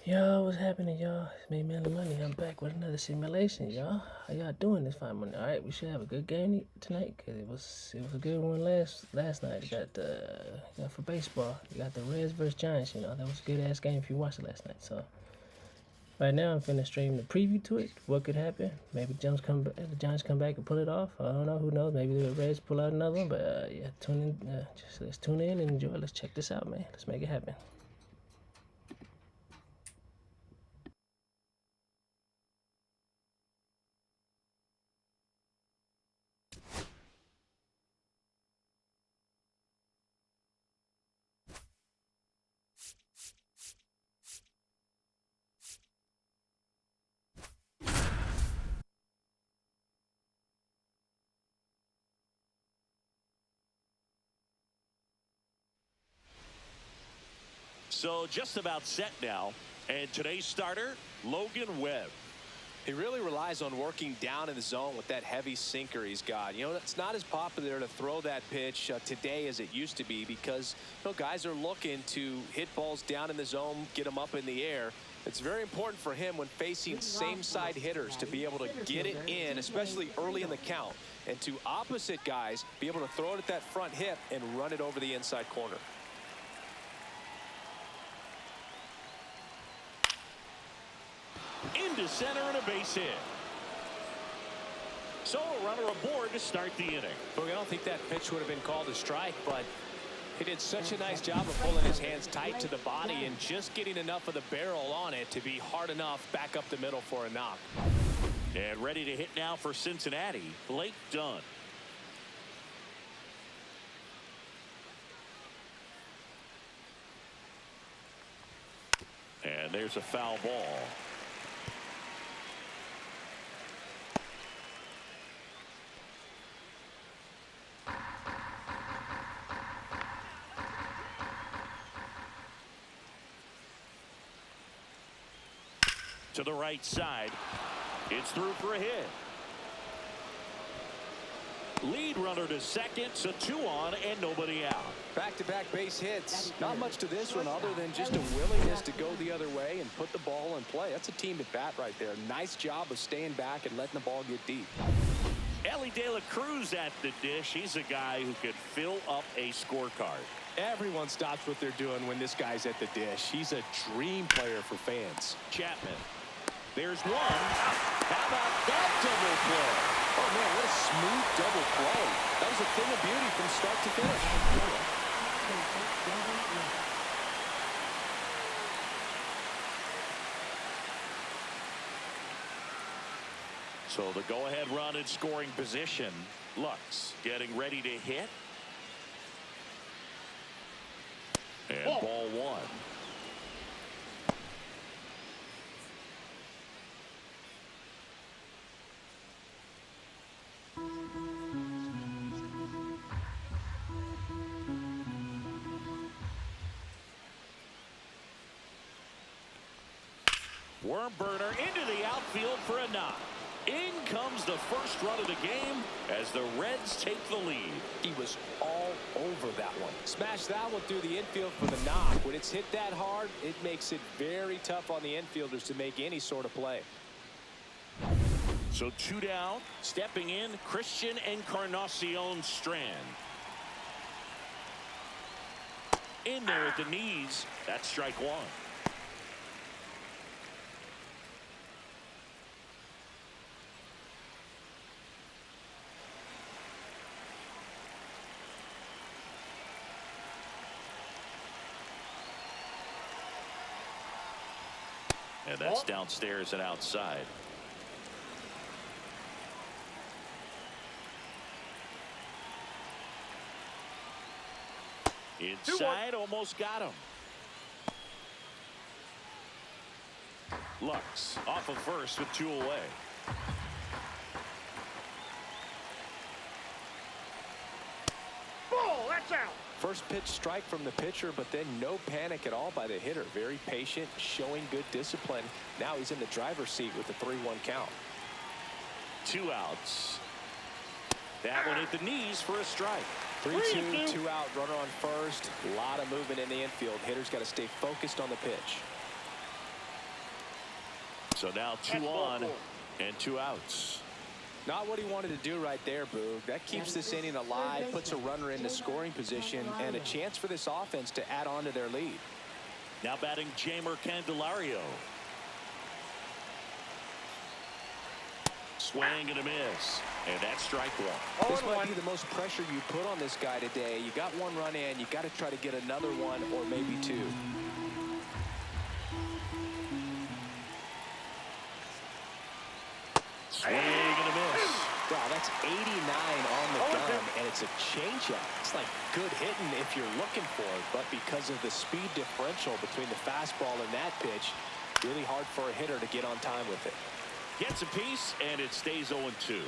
Yo, what's happening, y'all? It's me, Melly Money. I'm back with another simulation, y'all. How y'all doing this fine morning? All right, we should have a good game tonight, cause it was a good one last night. You got for baseball. You got the Reds versus Giants. You know that was a good ass game if you watched it last night. So right now I'm finna stream the preview to it. What could happen? Maybe the Giants come back and pull it off. I don't know. Who knows? Maybe the Reds pull out another one. But yeah, tune in. Let's tune in and enjoy. Let's check this out, man. Let's make it happen. So just about set now. And today's starter, Logan Webb. He really relies on working down in the zone with that heavy sinker he's got. You know, it's not as popular to throw that pitch today as it used to be because, you know, guys are looking to hit balls down in the zone, get them up in the air. It's very important for him when facing same side hitters to be able to get it in, especially early in the count, and to opposite guys be able to throw it at that front hip and run it over the inside corner. Into center and a base hit. So a runner aboard to start the inning. Look, I don't think that pitch would have been called a strike, but he did such a nice job of pulling his hands tight to the body and just getting enough of the barrel on it to be hard enough back up the middle for a knock. And ready to hit now for Cincinnati, Blake Dunn. And there's a foul ball. To the right side. It's through for a hit. Lead runner to second, so 2 on and nobody out. Back-to-back base hits. Not much to this one other than just a willingness to go the other way and put the ball in play. That's a team at bat right there. Nice job of staying back and letting the ball get deep. Ellie De La Cruz at the dish. He's a guy who could fill up a scorecard. Everyone stops what they're doing when this guy's at the dish. He's a dream player for fans. Chapman. There's one. How about that double play? Oh, man, what a smooth double play. That was a thing of beauty from start to finish. So the go-ahead run in scoring position. Lux getting ready to hit. And ball 1. Worm burner into the outfield for a knock. In comes the first run of the game as the Reds take the lead. He was all over that one. Smashed that one through the infield for the knock. When it's hit that hard, it makes it very tough on the infielders to make any sort of play. So 2 down. Stepping in, Christian Encarnacion Strand. In there at the knees. That's strike 1. And that's downstairs and outside. Inside, almost got him. Lux off of first with 2 away. Ball, that's out. First pitch strike from the pitcher, but then no panic at all by the hitter. Very patient, showing good discipline. Now he's in the driver's seat with the 3-1 count. 2 outs. That one hit the knees for a strike. 3-2, 2 out, runner on first. A lot of movement in the infield. Hitter's got to stay focused on the pitch. So now 2 on and 2 outs. Not what he wanted to do right there, Boog. That keeps this inning alive, puts a runner into scoring position, and a chance for this offense to add on to their lead. Now batting Jamer Candelario. Swing and a miss. And that's strike 1. This might be the most pressure you put on this guy today. You got 1 run in, you got to try to get another 1 or maybe 2. Swing and a miss. Wow, that's 89 on the gun, and it's a changeup. It's like good hitting if you're looking for it, but because of the speed differential between the fastball and that pitch, really hard for a hitter to get on time with it. Gets a piece, and it stays 0-2.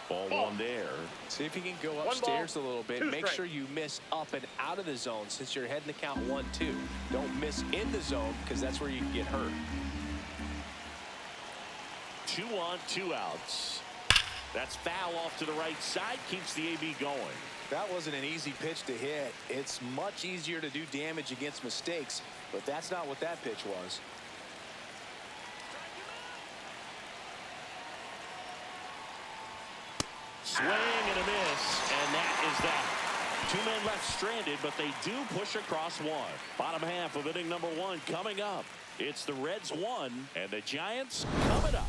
Ball 1 there. See if you can go upstairs a little bit. Make sure you miss up and out of the zone since you're heading to count 1-2. Don't miss in the zone because that's where you can get hurt. 2 on, 2 outs. That's foul off to the right side. Keeps the AB going. That wasn't an easy pitch to hit. It's much easier to do damage against mistakes, but that's not what that pitch was. Swing and a miss, and that is that. 2 men left stranded, but they do push across 1. Bottom half of inning number 1 coming up. It's the Reds 1 and the Giants coming up.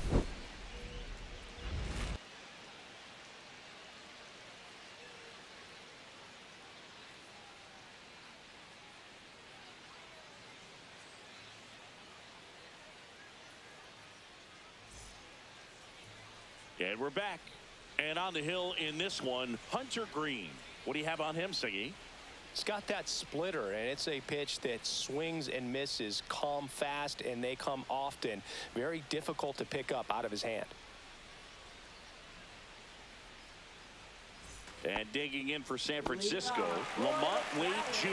And we're back. And on the hill in this one, Hunter Green. What do you have on him, Siggy? It's got that splitter, and it's a pitch that swings and misses, come fast, and they come often. Very difficult to pick up out of his hand. And digging in for San Francisco, Lamont Wade Jr.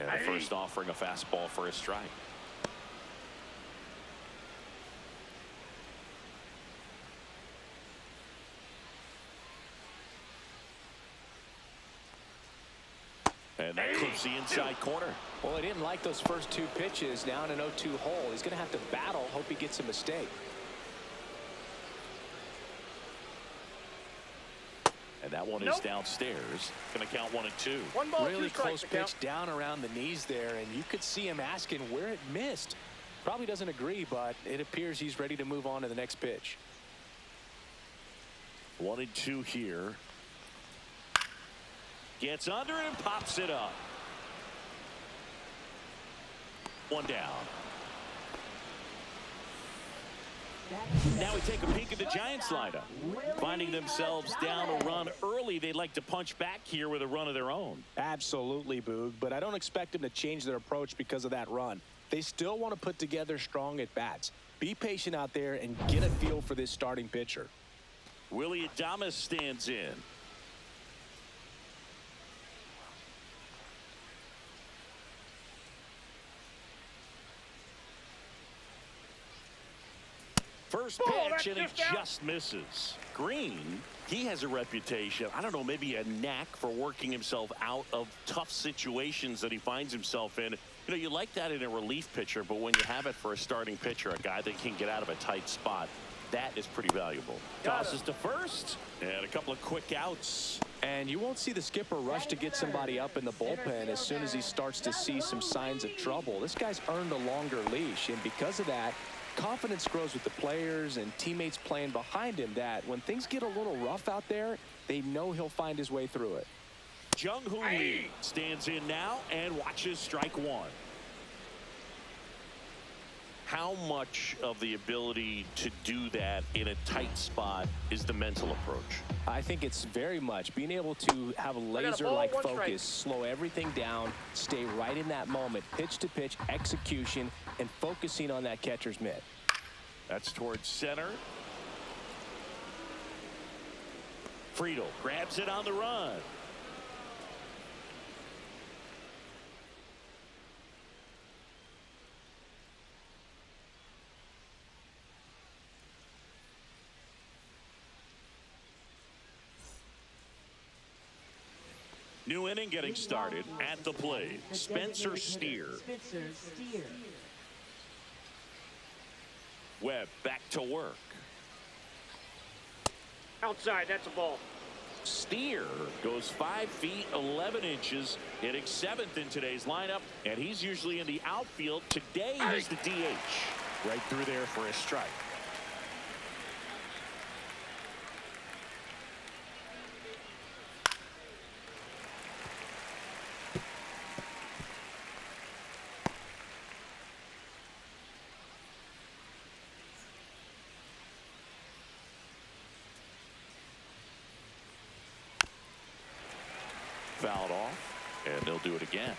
And the first offering a fastball for a strike. And that clips the inside corner. Well, he didn't like those first 2 pitches. Now in an 0-2 hole. He's going to have to battle. Hope he gets a mistake. And that one is downstairs. Going to count 1 and 2. 1 ball, really 2 strikes. close pitch down around the knees there, and you could see him asking where it missed. Probably doesn't agree, but it appears he's ready to move on to the next pitch. 1 and 2 here. Gets under it and pops it up. 1 down. Now we take a peek at the Giants lineup. Finding themselves down a run early, they'd like to punch back here with a run of their own. Absolutely, Boog, but I don't expect them to change their approach because of that run. They still want to put together strong at-bats. Be patient out there and get a feel for this starting pitcher. Willie Adames stands in. First pitch, and he just misses. Green, he has a reputation, I don't know, maybe a knack for working himself out of tough situations that he finds himself in. You know, you like that in a relief pitcher, but when you have it for a starting pitcher, a guy that can get out of a tight spot, that is pretty valuable. Tosses to first, and a couple of quick outs. And you won't see the skipper rush to get somebody up in the bullpen as soon as he starts to see some signs of trouble. This guy's earned a longer leash, and because of that, confidence grows with the players and teammates playing behind him, that when things get a little rough out there, they know he'll find his way through it. Jung-Hoo Lee stands in now and watches strike 1. How much of the ability to do that in a tight spot is the mental approach? I think it's very much being able to have a laser-like focus, slow everything down, stay right in that moment, pitch to pitch execution, and focusing on that catcher's mitt. That's towards center. Friedel grabs it on the run. New inning getting started. At the plate, Spencer Steer. Webb back to work. Outside, that's a ball. Steer goes 5 feet 11 inches, hitting 7th in today's lineup, and he's usually in the outfield. Today he's the DH. Right through there for a strike. Fouled off, and they'll do it again.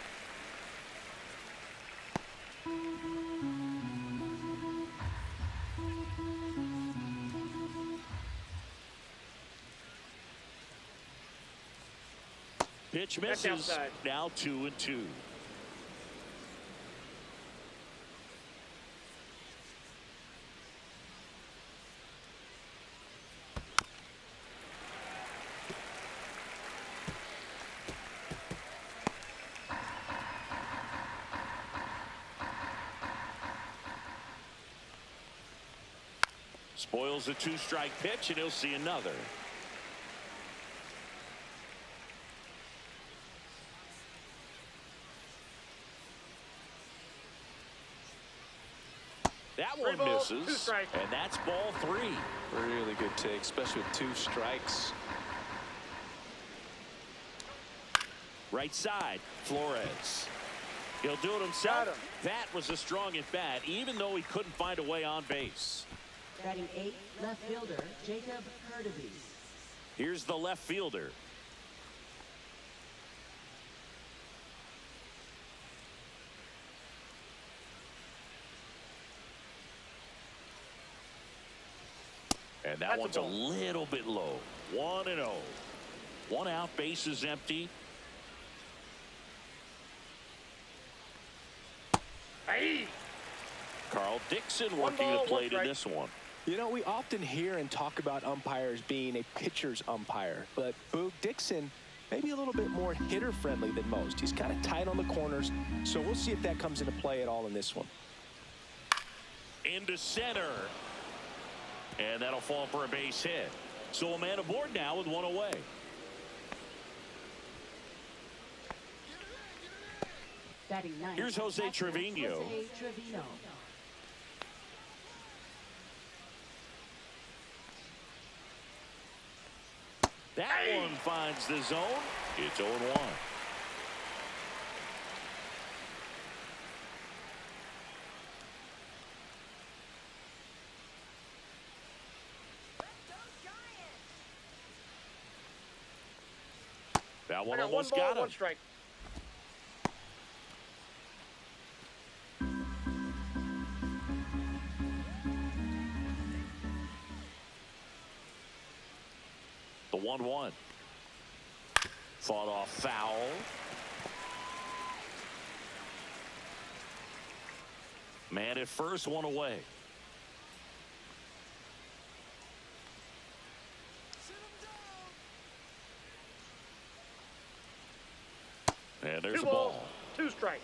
Pitch misses. Now 2-2. Spoils a 2-strike pitch, and he'll see another. That one misses, and that's ball 3. Really good take, especially with 2 strikes. Right side, Flores. He'll do it himself. That was a strong at bat, even though he couldn't find a way on base. Batting 8th, left fielder, Jacob Hurtubise. Here's the left fielder. And that one's a little bit low. 1-0. 1 out, base is empty. Hey! Carl Dixon working the plate in this one. You know, we often hear and talk about umpires being a pitcher's umpire, but Boog Dixon maybe a little bit more hitter friendly than most. He's kind of tight on the corners, so we'll see if that comes into play at all in this one. Into center. And that'll fall for a base hit. So a man aboard now with 1 away. Batting 9th, Here's Jose Trevino. Jose Trevino. That one finds the zone. It's 0-1. That one almost got him. 1 strike. The 1-1. Fought off foul. Man at first, 1 away. And there's the ball. 2 strikes.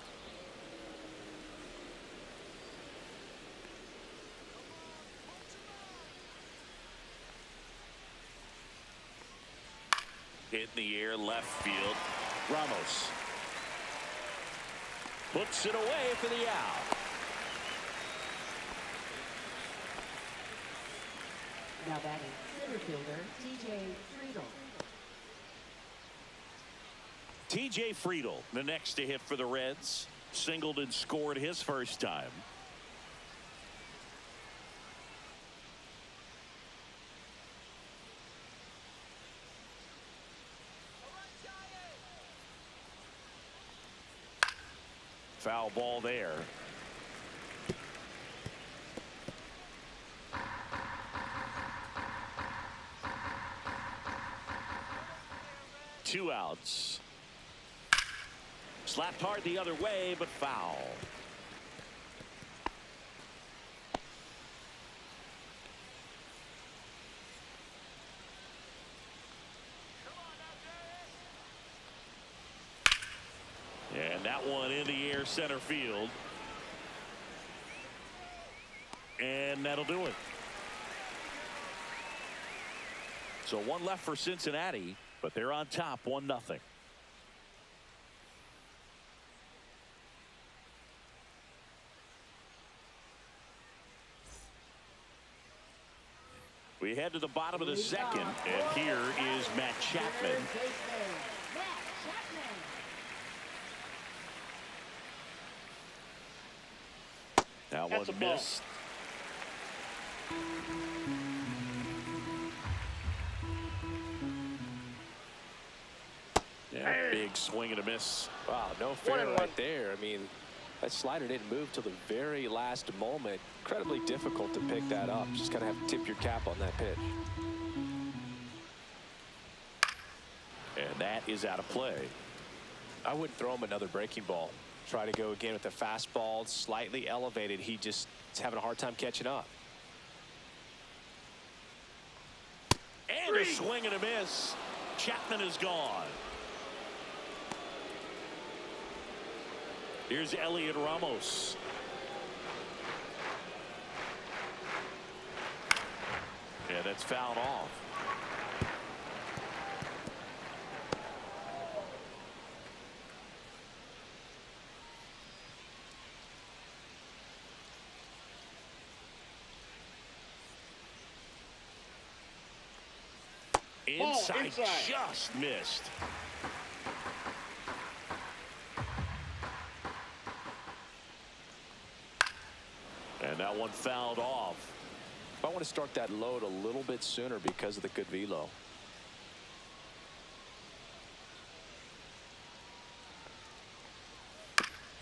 Hit in the air, left field. Ramos puts it away for the out. Now batting center fielder, TJ Friedel. TJ Friedel, the next to hit for the Reds. Singled and scored his first time. Foul ball there. Two outs. Slapped hard the other way, but foul. there center field. And that'll do it. So one left for Cincinnati, but they're on top 1-0. We head to the bottom of the second, and here is Matt Chapman. Now one missed. Yeah, big swing and a miss. Wow, no fair right there. I mean, that slider didn't move till the very last moment. Incredibly difficult to pick that up. Just gotta have to tip your cap on that pitch. And that is out of play. I wouldn't throw him another breaking ball. Try to go again with the fastball, slightly elevated. He just is having a hard time catching up. And a swing and a miss. Chapman is gone. Here's Elliot Ramos. Yeah, that's fouled off. Inside, just missed. And that one fouled off. I want to start that load a little bit sooner because of the good velo.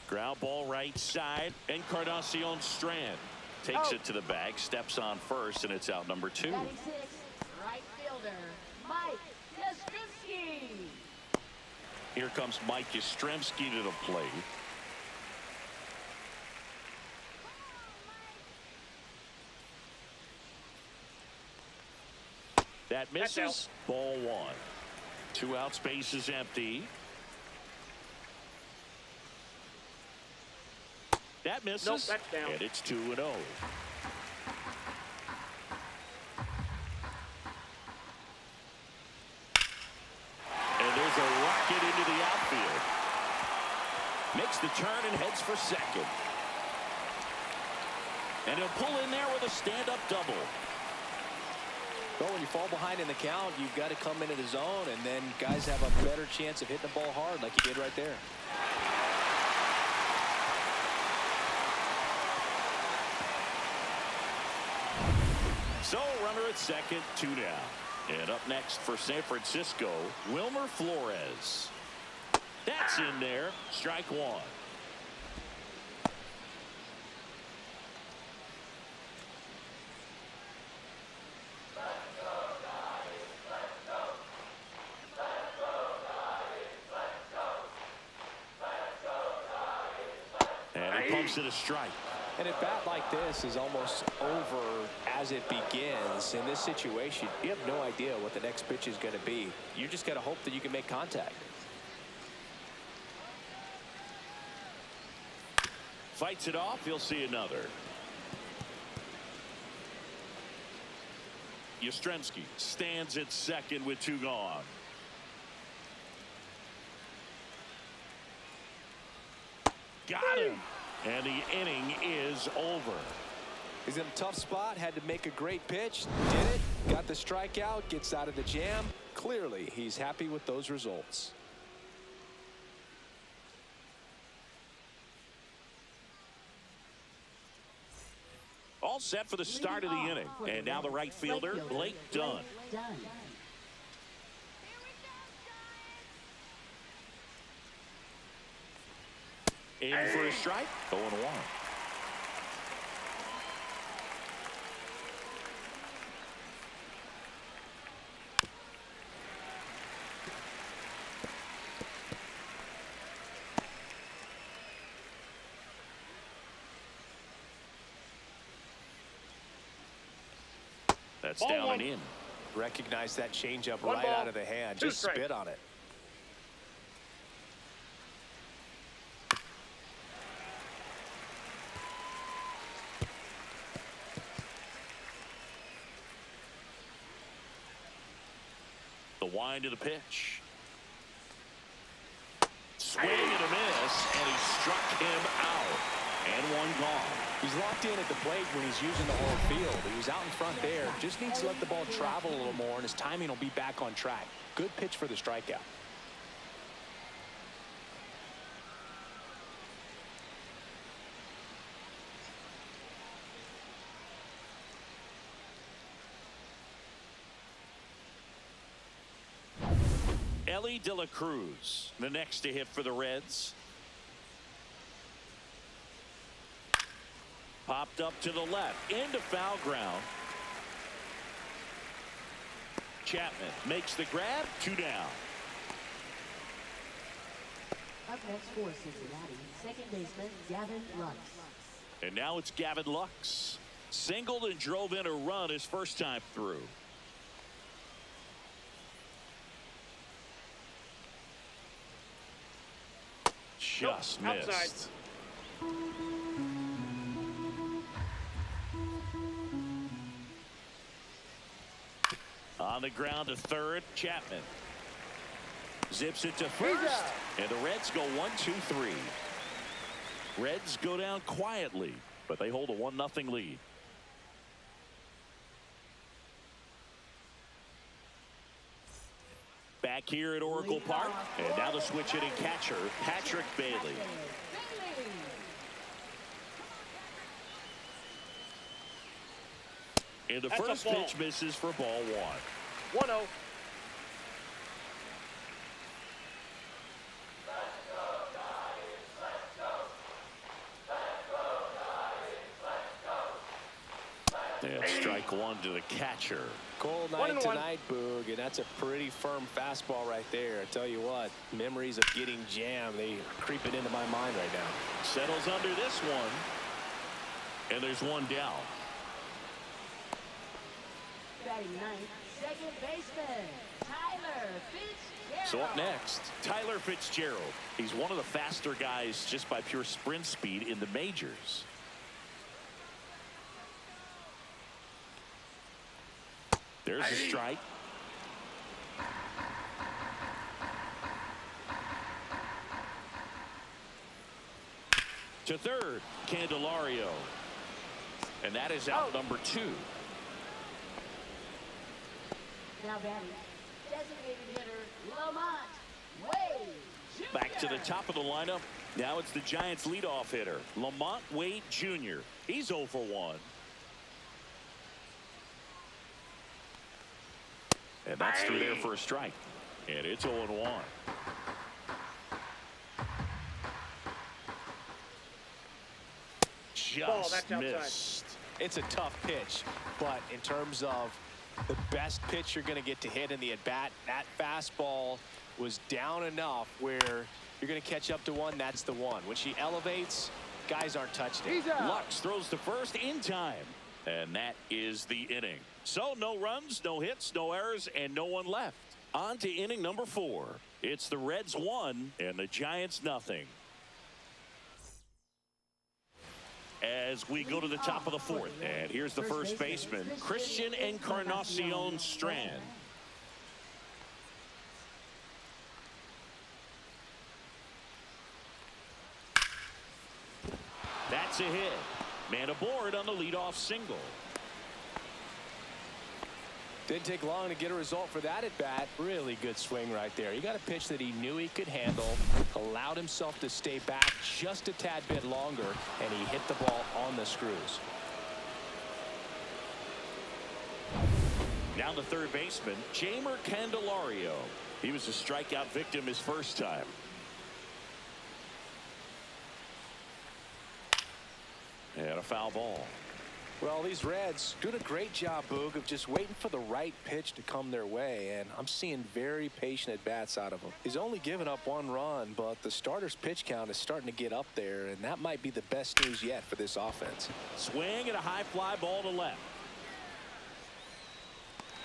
Ground ball right side. Encarnacion Strand takes it to the bag, steps on first, and it's out number 2. 96, right fielder, Mike Yastrzemski. Here comes Mike Yastrzemski to the plate. That misses. Ball 1. 2 outs, base is empty. That misses. Nope, that's down. And it's 2-0. And there's a rocket into the outfield. Makes the turn and heads for second. And he'll pull in there with a stand-up double. Well, when you fall behind in the count, you've got to come into the zone, and then guys have a better chance of hitting the ball hard like he did right there. So, runner at second, 2 down. And up next for San Francisco, Wilmer Flores. That's in there. Strike 1. And he pumps it a strike. And a bat like this is almost over as it begins. In this situation, you have no idea what the next pitch is going to be. You just got to hope that you can make contact. Fights it off. He'll see another. Yastrzemski stands at second with 2 gone. Got him. And the inning is over. He's in a tough spot, had to make a great pitch, did it, got the strikeout, gets out of the jam. Clearly, he's happy with those results. All set for the start of the inning. And now the right fielder, Blake Dunn. In for a strike. 0-1. That's down and in. Recognize that changeup One right ball, out of the hand. 2 Just strikes. spit on it. wind of the pitch. Swing and a miss, and he struck him out. And one gone. He's locked in at the plate when he's using the whole field. He was out in front there. Just needs to let the ball travel a little more, and his timing will be back on track. Good pitch for the strikeout. Ellie De La Cruz, the next to hit for the Reds. Popped up to the left, into foul ground. Chapman makes the grab, 2 down. Up next for Cincinnati, second baseman Gavin Lux. And now it's Gavin Lux. Singled and drove in a run his first time through. Just missed. Outside. On the ground to third, Chapman. Zips it to first. And the Reds go 1-2-3. Reds go down quietly, but they hold a 1-0 lead. Back here at Oracle Park, and now the switch hitting catcher, Patrick Bailey. And the first pitch misses for ball 1. 1-0. And strike 1 to the catcher. Cold night tonight, Boog, and that's a pretty firm fastball right there. I tell you what, memories of getting jammed, they are creeping into my mind right now. Settles under this one. And there's one down. Batting ninth, second baseman Tyler Fitzgerald. So up next, Tyler Fitzgerald. He's one of the faster guys just by pure sprint speed in the majors. There's a strike. To third, Candelario. And that is out number 2. Now batting, designated hitter Lamont Wade Jr. Back to the top of the lineup. Now it's the Giants leadoff hitter, Lamont Wade Jr. He's 0 for 1. And that's through there for a strike. And it's 0-1. Just missed. It's a tough pitch, but in terms of the best pitch you're going to get to hit in the at-bat, that fastball was down enough where you're going to catch up to one. That's the one. When she elevates, guys aren't touching it. Lux throws to first in time. And that is the inning. So no runs, no hits, no errors, and no one left. On to inning number 4. It's the Reds 1 and the Giants nothing. As we go to the top of the 4th, and here's the first baseman, Christian Encarnacion Strand. That's a hit. Man aboard on the leadoff single. Didn't take long to get a result for that at bat. Really good swing right there. He got a pitch that he knew he could handle, allowed himself to stay back just a tad bit longer, and he hit the ball on the screws. Now the third baseman, Jeimer Candelario. He was a strikeout victim his first time. And a foul ball. Well, these Reds doing a great job, Boog, of just waiting for the right pitch to come their way, and I'm seeing very patient at-bats out of him. He's only given up 1 run, but the starter's pitch count is starting to get up there, and that might be the best news yet for this offense. Swing and a high fly ball to left.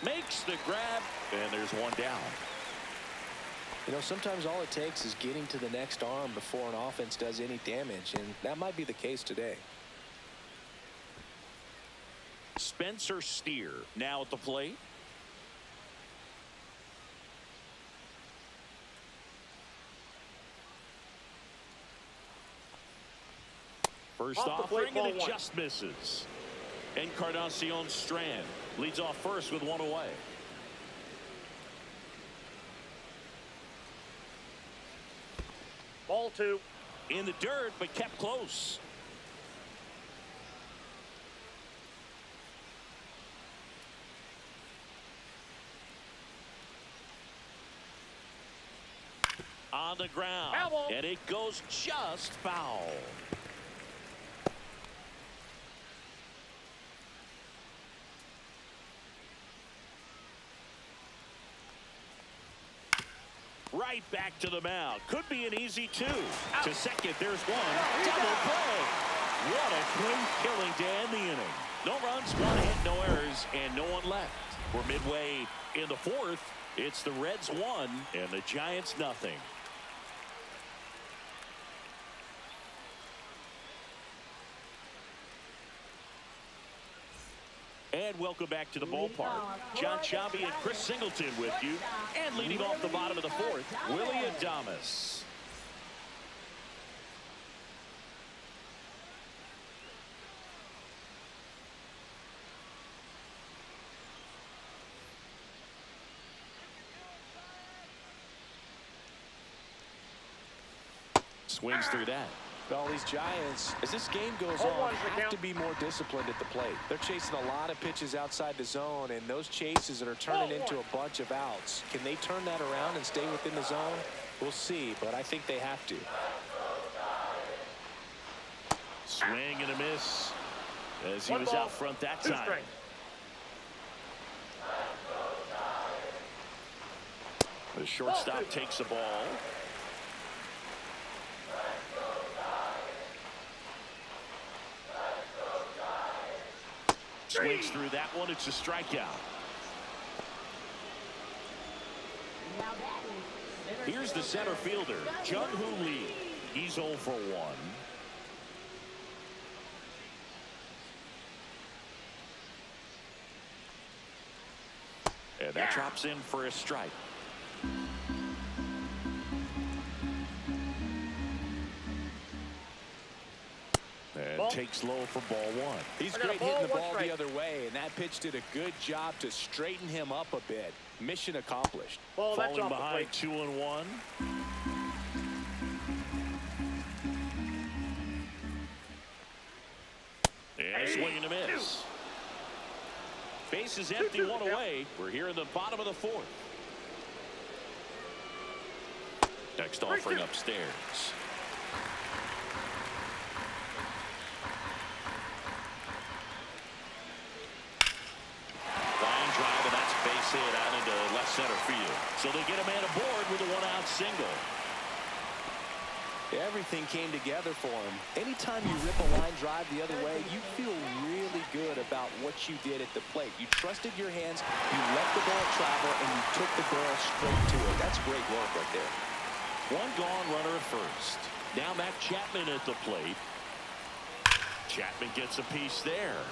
Makes the grab, and there's one down. You know, sometimes all it takes is getting to the next arm before an offense does any damage, and that might be the case today. Spencer Steer now at the plate. First Off the plate, offering, and it ball one. just misses. Encarnacion Strand leads off first with one away. Ball two. In the dirt, but kept close. On the ground, Foul ball. and it goes just foul. Right back to the mound. Could be an easy two. Out. To second, there's one. Double play. What a quick killing to end the inning. No runs, one hit, no errors, and no one left. We're midway in the fourth. It's the Reds 1 and the Giants nothing. And welcome back to the ballpark. John Sciambi and Chris Singleton with you. And leading off the bottom of the fourth, Willie Adames. Swings through that. Well, these Giants, as this game goes on, have to be more disciplined at the plate. They're chasing a lot of pitches outside the zone, and those chases that are turning into a bunch of outs. Can they turn that around and stay within the zone? We'll see, but I think they have to. Swing and a miss as he was out front that time. The shortstop takes the ball. Swings through that one. It's a strikeout. Here's the center fielder, Jung-Hoo Lee. He's 0 for 1. And that drops in for a strike. And takes low for ball one. He's great hitting the ball the other way, and that pitch did a good job to straighten him up a bit. Mission accomplished. Falling behind 2-1. And a swing and a miss. Base is empty, one away. We're here in the bottom of the fourth. Next offering upstairs. Line drive, and that's base hit out into left center field. So they get a man aboard with a one-out single. Everything came together for him. Anytime you rip a line drive the other way, you feel really good about what you did at the plate. You trusted your hands, you let the ball travel, and you took the ball straight to it. That's great work right there. One gone, runner at first. Now Matt Chapman at the plate. Chapman gets a piece there.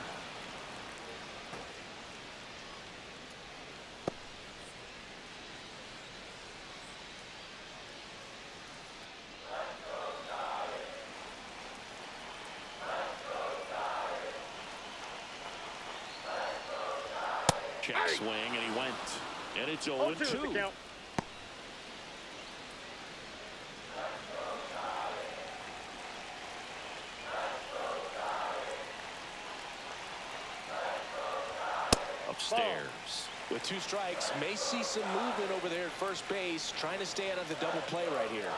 Check swing, and he went. And it's 0-2. Upstairs. With 2 strikes, may see some movement over there at first base, trying to stay out of the double play right here.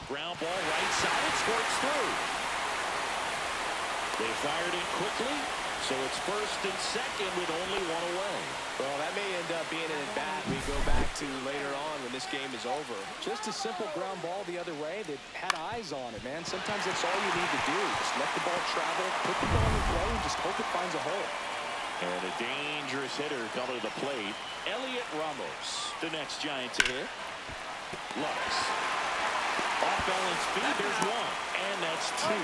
Ground ball right side, it squirts through. They fired it quickly, so it's first and second with only one away. Well, that may end up being an at-bat we go back to later on when this game is over. Just a simple ground ball the other way that had eyes on it, man. Sometimes that's all you need to do. Just let the ball travel, put the ball in play, and just hope it finds a hole. And a dangerous hitter coming to the plate. Elliot Ramos, the next Giant to hit. Lux. Off balance feed, there's one. And that's 2.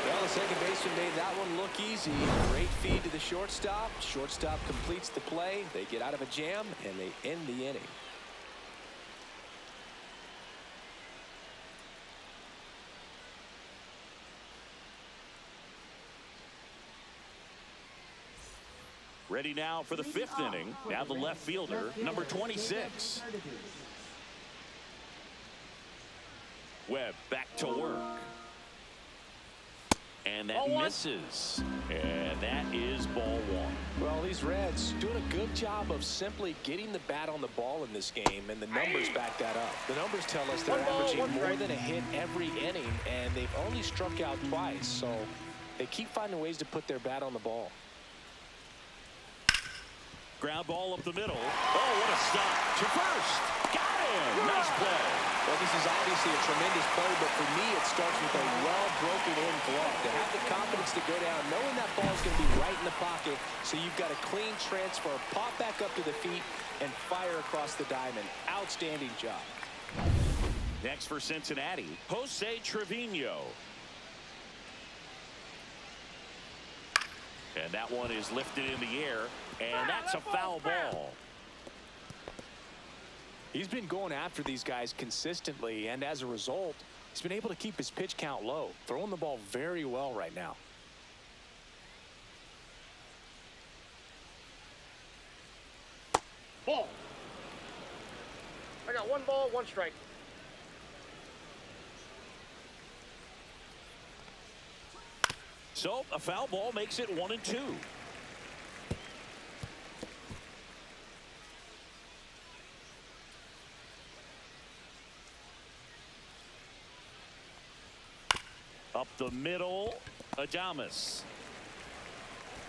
Well, the second baseman made that one look easy. Great feed to the shortstop. Shortstop completes the play. They get out of a jam, and they end the inning. Ready now for the 5th inning. Now the left fielder, number 26. Webb back to work. And that misses. And that is ball 1. Well, these Reds doing a good job of simply getting the bat on the ball in this game, and the numbers back that up. The numbers tell us they're averaging more than a hit every inning, and they've only struck out twice, so they keep finding ways to put their bat on the ball. Ground ball up the middle. Oh, what a stop to first. Got him. Nice play. Well, this is obviously a tremendous play, but for me, it starts with a well-broken-in glove. To have the confidence to go down, knowing that ball is going to be right in the pocket, so you've got a clean transfer, pop back up to the feet, and fire across the diamond. Outstanding job. Next for Cincinnati, Jose Trevino. And that one is lifted in the air, and that's a foul ball. He's been going after these guys consistently, and as a result, he's been able to keep his pitch count low, throwing the ball very well right now. Ball. I got 1 ball, 1 strike. So a foul ball makes it 1-2. Up the middle, Adames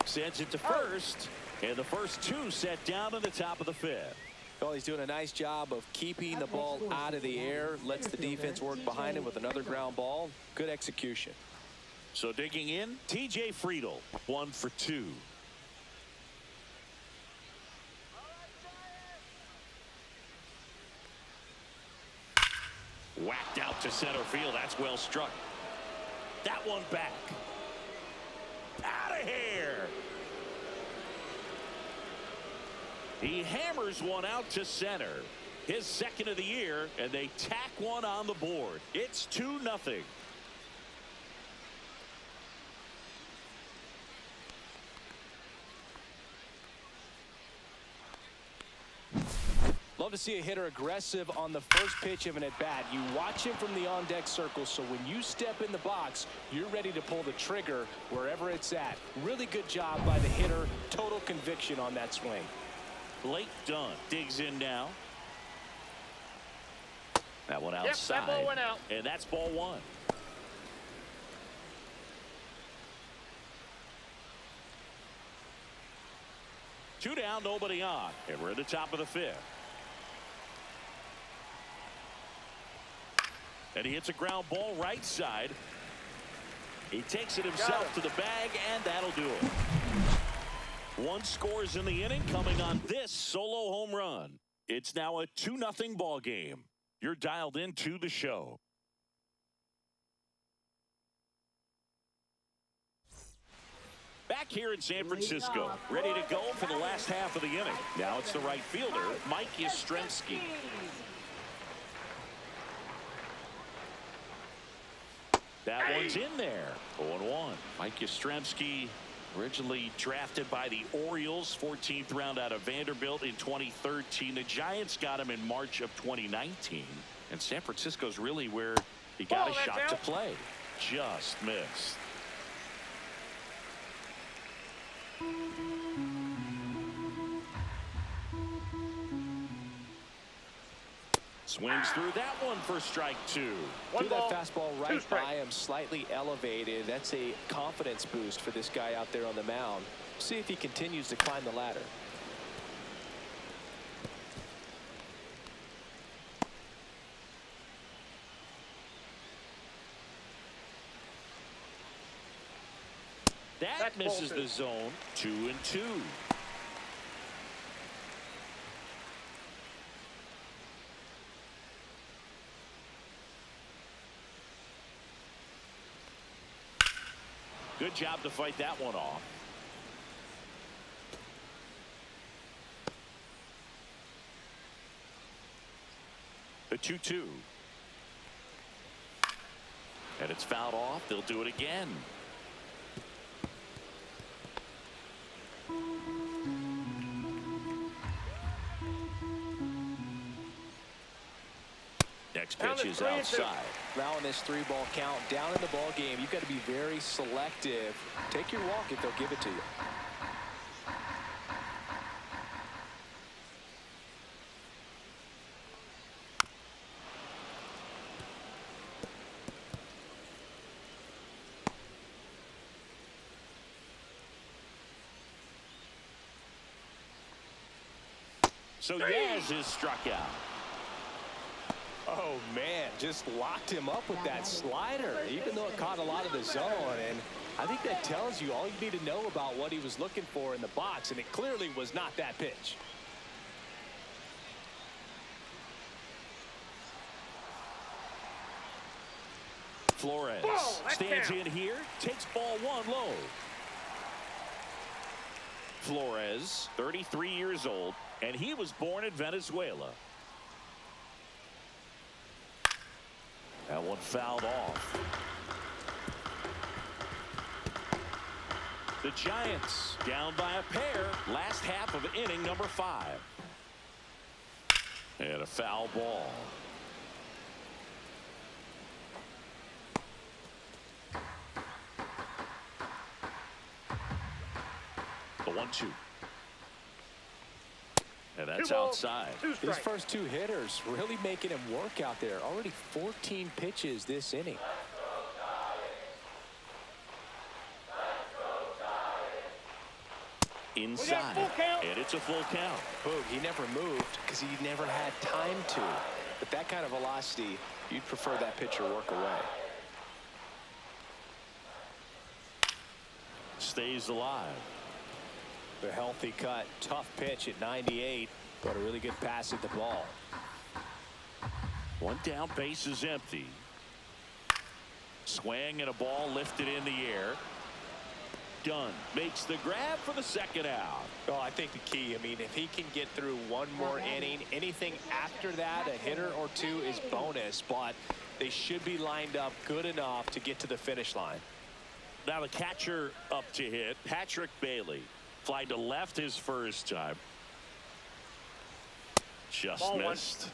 sends it to first, and the first 2 set down in the top of the 5th. Well, he's doing a nice job of keeping the ball out of the air, lets the defense work behind him with another ground ball. Good execution. So digging in, TJ Friedel, 1 for 2. Whacked out to center field. That's well struck. That one back. Out of here. He hammers one out to center. His 2nd of the year, and they tack one on the board. It's 2-0. Love to see a hitter aggressive on the first pitch of an at-bat. You watch him from the on-deck circle, so when you step in the box, you're ready to pull the trigger wherever it's at. Really good job by the hitter. Total conviction on that swing. Blake Dunn digs in now. That one outside. Yep, that ball went out. And that's ball 1. Two down, nobody on. And we're at the top of the 5th. And he hits a ground ball right side. He takes it himself to the bag, and that'll do it. 1 scores in the inning, coming on this solo home run. It's now a 2-0 ball game. You're dialed into the show. Back here in San Francisco, ready to go for the last half of the inning. Now it's the right fielder, Mike Yastrzemski. That one's in there. 0-1. Mike Yastrzemski, originally drafted by the Orioles, 14th round out of Vanderbilt in 2013. The Giants got him in March of 2019. And San Francisco's really where he got a shot to play. Just missed. Swings through that one for strike 2. Threw that fastball right by him, slightly elevated. That's a confidence boost for this guy out there on the mound. See if he continues to climb the ladder. That misses the zone. 2-2. Good job to fight that one off. The 2-2. And it's fouled off. They'll do it again. Next pitch is outside. Now in this 3-ball count, down in the ball game, you've got to be very selective. Take your walk if they'll give it to you. So Yaz is struck out. Oh, man, just locked him up with that slider, even though it caught a lot of the zone. And I think that tells you all you need to know about what he was looking for in the box, and it clearly was not that pitch. Flores stands in here, takes ball 1 low. Flores, 33 years old, and he was born in Venezuela. That one fouled off. The Giants down by a pair, last half of inning number 5. And a foul ball. The 1-2. And that's outside. These first 2 hitters really making him work out there. Already 14 pitches this inning. Inside. And it's a full count. Boog, he never moved because he never had time to. But that kind of velocity, you'd prefer that pitcher work away. Stays alive. The healthy cut, tough pitch at 98, but a really good pass at the ball. 1 down, base is empty. Swing and a ball lifted in the air. Dunn makes the grab for the 2nd out. Well, I think the key, I mean, if he can get through 1 more inning, anything after that, a hitter or 2 is bonus, but they should be lined up good enough to get to the finish line. Now the catcher up to hit, Patrick Bailey. Fly to left his first time. Just Ball missed.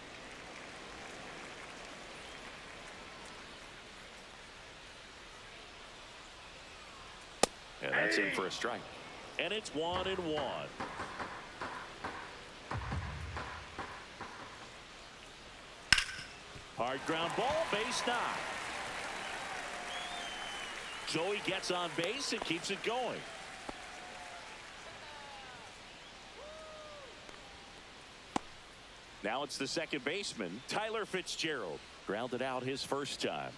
1. And that's in for a strike. And it's 1-1. Hard ground ball, base knock. Joey gets on base and keeps it going. Now it's the second baseman, Tyler Fitzgerald. Grounded out his first time.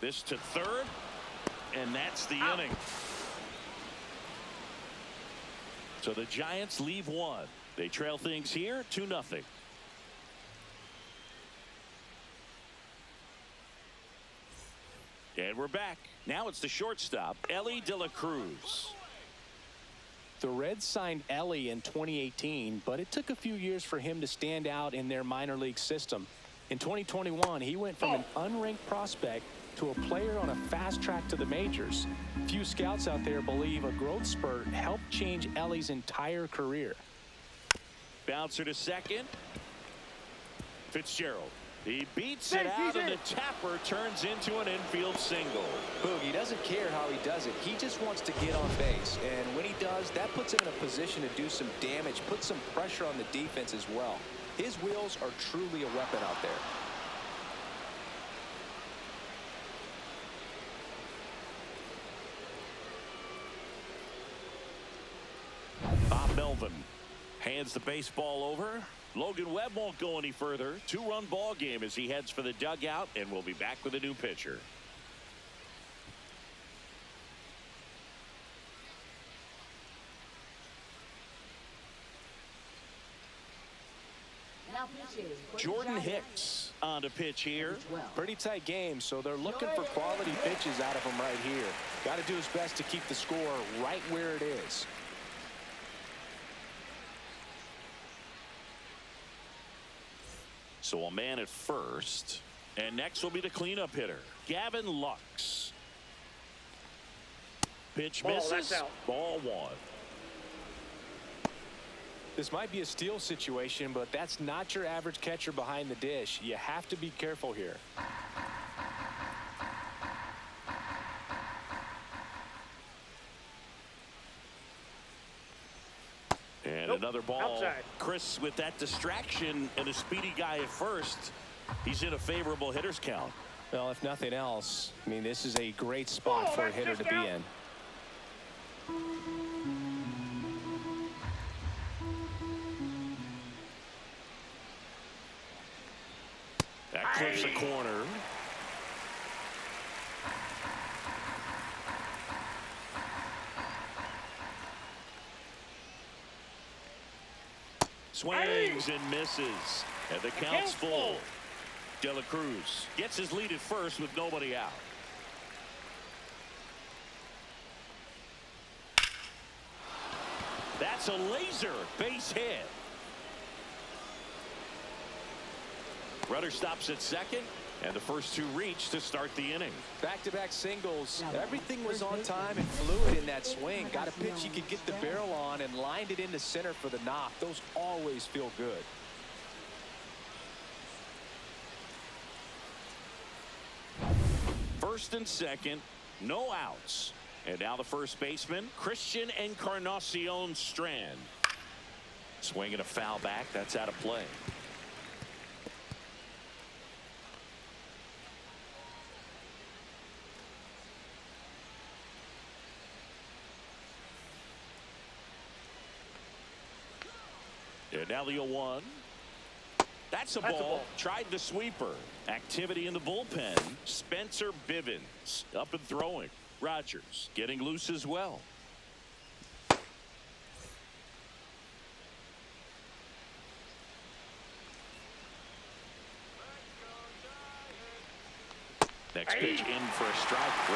This to third, and that's the inning. So the Giants leave 1. They trail things here 2-0. And we're back. Now it's the shortstop, Elly De La Cruz. The Reds signed Elly in 2018, but it took a few years for him to stand out in their minor league system. In 2021, he went from an unranked prospect to a player on a fast track to the majors. Few scouts out there believe a growth spurt helped change Elly's entire career. Bouncer to second. Fitzgerald. He beats it out, and the tapper turns into an infield single. Boog, he doesn't care how he does it. He just wants to get on base. And when he does, that puts him in a position to do some damage, put some pressure on the defense as well. His wheels are truly a weapon out there. Bob Melvin hands the baseball over. Logan Webb won't go any further. 2-run ball game as he heads for the dugout, and we'll be back with a new pitcher. Jordan Hicks on to pitch here. Pretty tight game, so they're looking for quality pitches out of him right here. Got to do his best to keep the score right where it is. So a man at first, and next will be the cleanup hitter, Gavin Lux. Pitch misses. That's out. Ball 1. This might be a steal situation, but that's not your average catcher behind the dish. You have to be careful here. And Nope. another ball. Outside. Chris, with that distraction and a speedy guy at first, he's in a favorable hitter's count. Well, if nothing else, I mean, this is a great spot Oh, for a that's hitter just to be out. in. That clips the corner. Swings and misses. And the count's full. De La Cruz gets his lead at first with nobody out. That's a laser base hit. Runner stops at second, and the first two reach to start the inning. Back-to-back singles. Everything was on time and fluid in that swing. Got a pitch he could get the barrel on and lined it into center for the knock. Those always feel good. First and second, no outs. And now the first baseman, Christian Encarnacion Strand. Swinging a foul back. That's out of play. And now the 0-1. That's a ball. Tried the sweeper. Activity in the bullpen. Spencer Bivens up and throwing. Rogers getting loose as well. Next pitch in for a strike. 1-2.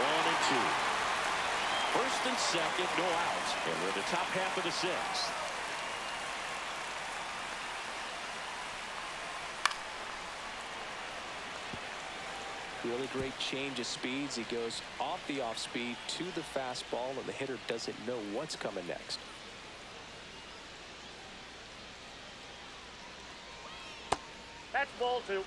First and second, no outs. And we're in the top half of the sixth. Really great change of speeds. He goes off the off speed to the fastball, and the hitter doesn't know what's coming next. That's ball 2.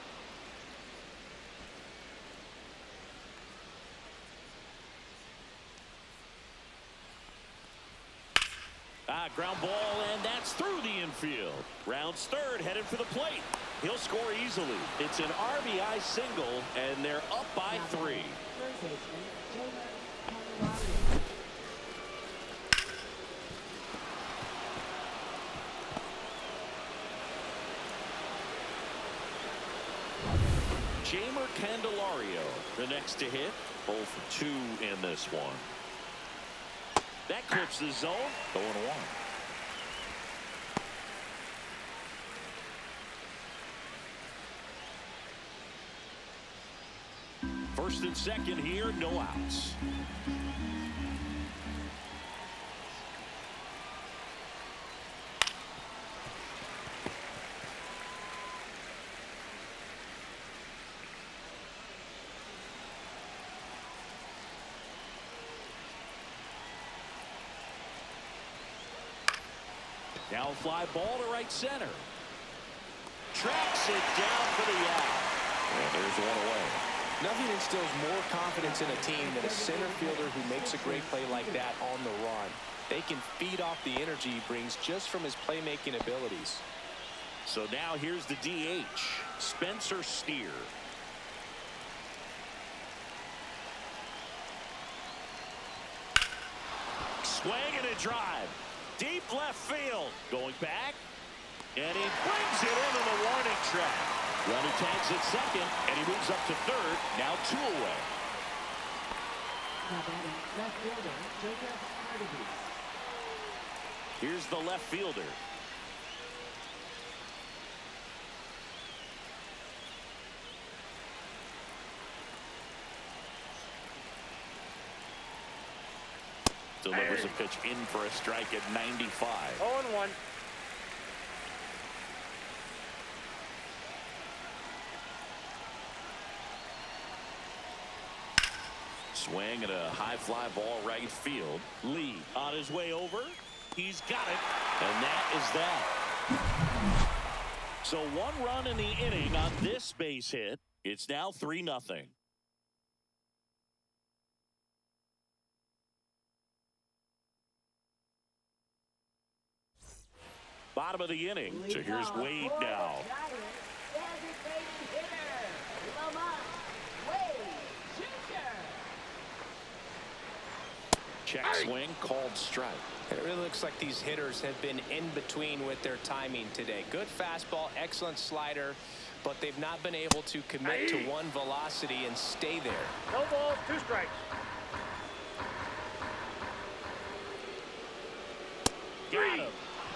Ground ball, and that's through the infield. Rounds third, headed for the plate. He'll score easily. It's an RBI single, and they're up by 3. Third baseman, Jamer Candelario. Jamer Candelario, the next to hit. 0 for 2 in this one. That clips the zone. 0-1. First and second here, no outs. Now a fly ball to right center. Tracks it down for the out. And there's one away. Nothing instills more confidence in a team than a center fielder who makes a great play like that on the run. They can feed off the energy he brings just from his playmaking abilities. So now here's the DH, Spencer Steer. Swing and a drive. Deep left field. Going back. And he brings it into the warning track. Runner tags at second, and he moves up to third. Now 2 away. Now batting left fielder, Jacob Hernandez. Here's the left fielder. Delivers a pitch in for a strike at 95. 0-1. Swing at a high fly ball right field. Lee on his way over. He's got it. And that is that. So 1 run in the inning on this base hit. It's now 3-0. Bottom of the inning. So here's Wade now. Check swing, called strike. It really looks like these hitters have been in between with their timing today. Good fastball, excellent slider, but they've not been able to commit to one velocity and stay there. No balls, 2 strikes. Got him.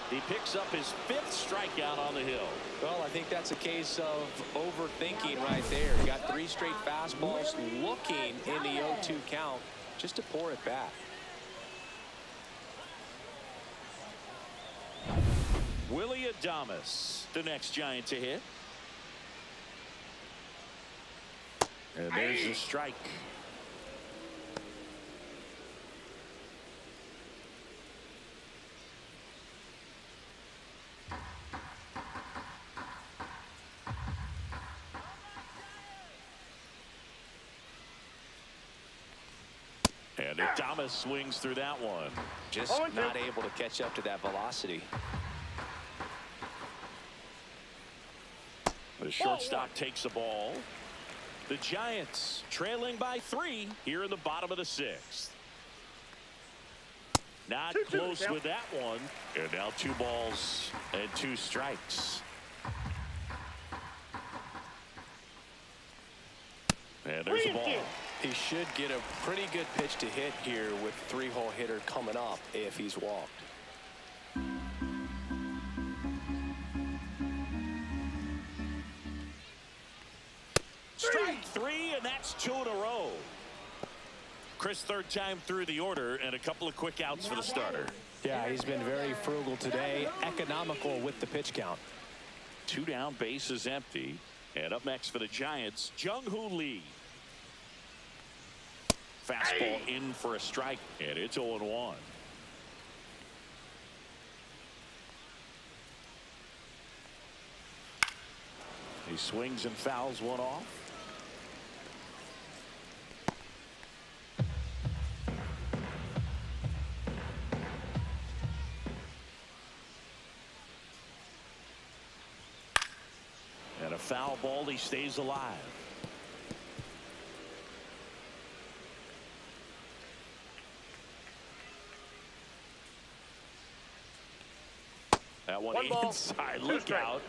He picks up his 5th strikeout on the hill. Well, I think that's a case of overthinking right there. Got 3 straight fastballs looking in the 0-2 count just to pour it back. Willie Adames, the next Giant to hit. And there's the strike. And Adames swings through that one. Just not able to catch up to that velocity. The shortstop takes the ball. The Giants trailing by 3 here in the bottom of the 6th. Not close with that one. And now 2 balls and 2 strikes. And there's the ball. He should get a pretty good pitch to hit here with 3-hole hitter coming up if he's walked. Strike 3, and that's 2 in a row. Chris, 3rd time through the order, and a couple of quick outs for the starter. Yeah, he's been very frugal today, economical with the pitch count. 2 down, base is empty. And up next for the Giants, Jung-Hoo Lee. Fastball in for a strike, and it's 0-1. He swings and fouls one off. And a foul ball, he stays alive. That one inside, look out.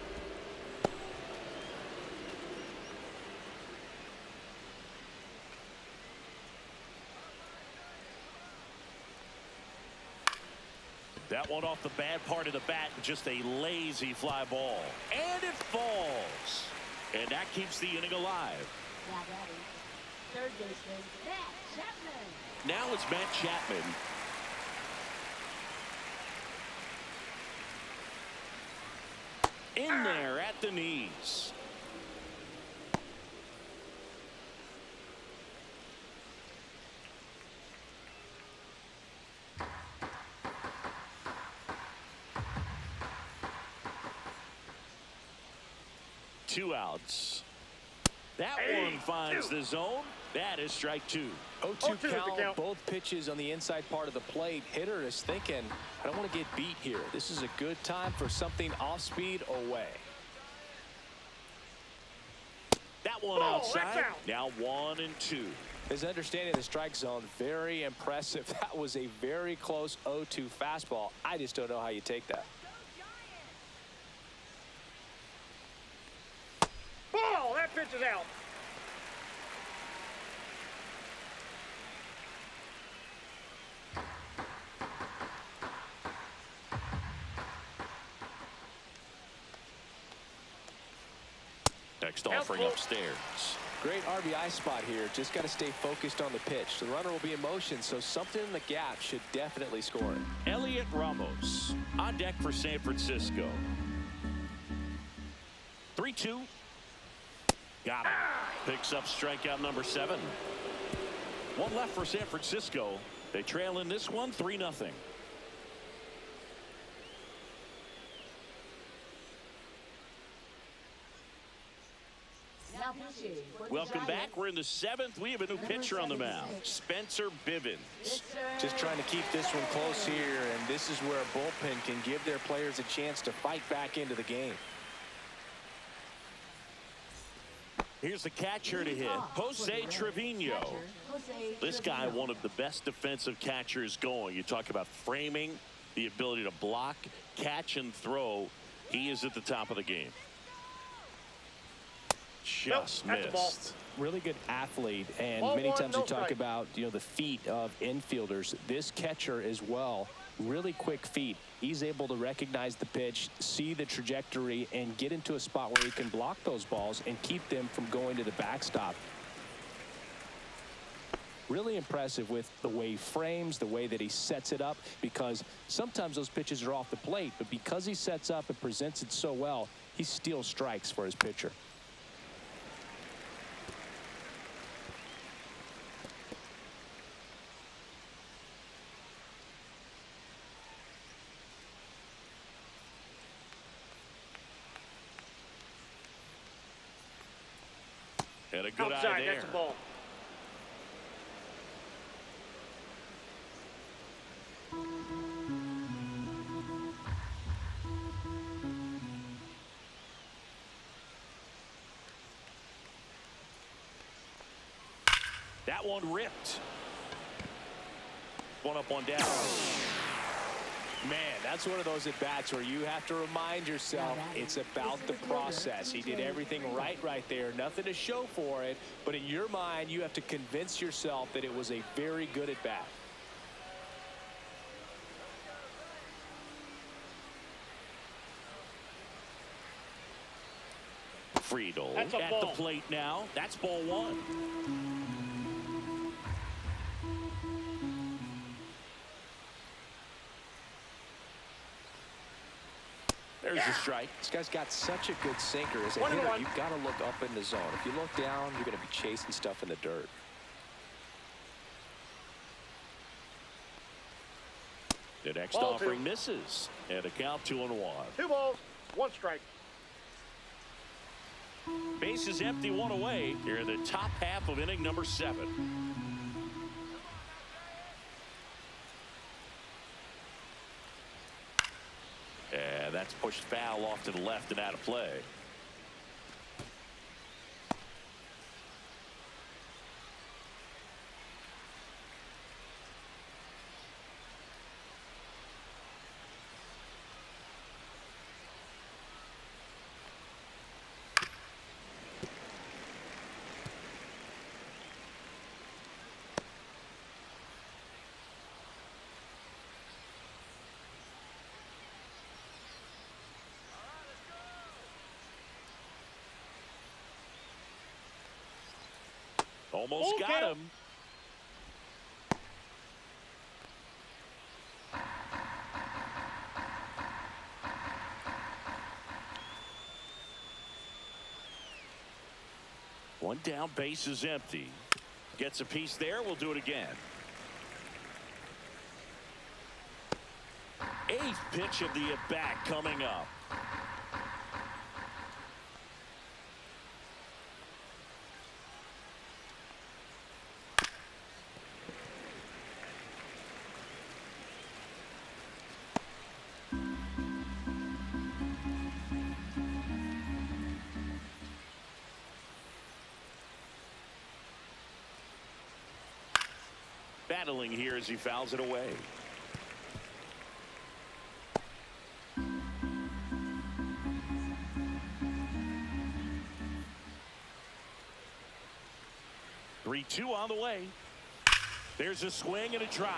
That one off the bad part of the bat, just a lazy fly ball. And it falls. And that keeps the inning alive. Third baseman, Matt Chapman. Now it's Matt Chapman. In there at the knees. Two outs. That one finds the zone. That is strike 2. 0-2 count, both pitches on the inside part of the plate. Hitter is thinking, I don't want to get beat here. This is a good time for something off speed away. That one outside. Now 1 and 2. His understanding of the strike zone, very impressive. That was a very close 0-2 fastball. I just don't know how you take that. Ball, that pitch is out. Next offering upstairs. Great RBI spot here. Just got to stay focused on the pitch. The runner will be in motion, so something in the gap should definitely score it. Elliot Ramos on deck for San Francisco. 3-2. Got him. Picks up strikeout number 7. 1 left for San Francisco. They trail in this one 3-0. Now pitching for the Welcome back. Giants. We're in the 7th. We have a new pitcher on the mound, Spencer Bivens. Just trying to keep this one close here, and this is where a bullpen can give their players a chance to fight back into the game. Here's the catcher to hit, Jose Trevino. This guy, one of the best defensive catchers going. You talk about framing, the ability to block, catch, and throw. He is at the top of the game. Just missed. Really good athlete, and Ball many one, times no we talk strike. about the feet of infielders. This catcher as well, really quick feet. He's able to recognize the pitch, see the trajectory, and get into a spot where he can block those balls and keep them from going to the backstop. Really impressive with the way he frames, the way that he sets it up, because sometimes those pitches are off the plate, but because he sets up and presents it so well, he steals strikes for his pitcher. And a good eye Outside, there. that's a ball. That one ripped. One up, one down. Man, that's one of those at-bats where you have to remind yourself it's about the process. He did everything right there. Nothing to show for it, but in your mind, you have to convince yourself that it was a very good at-bat. Friedel That's a at ball. the plate now. That's ball one. There's a strike. This guy's got such a good sinker. As a 1-1. hitter, you've got to look up in the zone. If you look down, you're going to be chasing stuff in the dirt. The next Ball offering two. misses. And a count 2-1. 2 balls, 1 strike. Base is empty, one away. Here in the top half of inning number 7. And that's pushed foul off to the left and out of play. Almost got him. One down, base is empty. Gets a piece there. We'll do it again. 8th pitch of the at-bat coming up. Battling here as he fouls it away. Three-two on the way. There's a swing and a drive.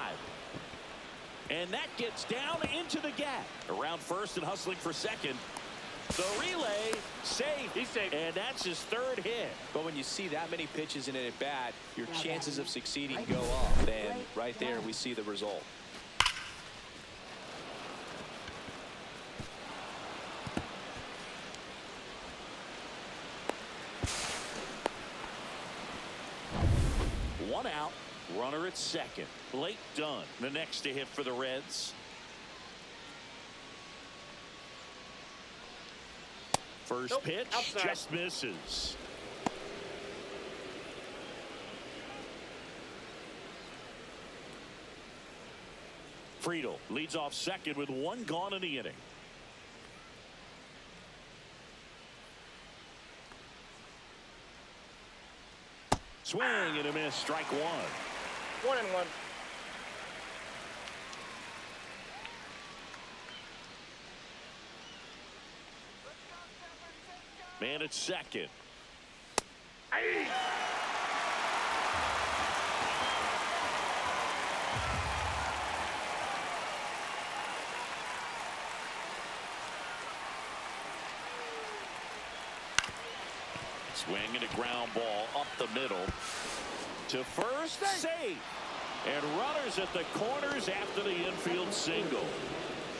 And that gets down into the gap. Around first and hustling for second. The relay, safe. He's safe. And that's his 3rd hit. But when you see that many pitches in an at-bat, your chances of succeeding go up. And right there, we see the result. One out, runner at second. Blake Dunn, the next to hit for the Reds. First Nope, pitch outside. just misses. Friedel leads off second with one gone in the inning. Swing and a miss. Strike one. 1-1. Man at second. Swing and a ground ball up the middle to first. Save. And runners at the corners after the infield single.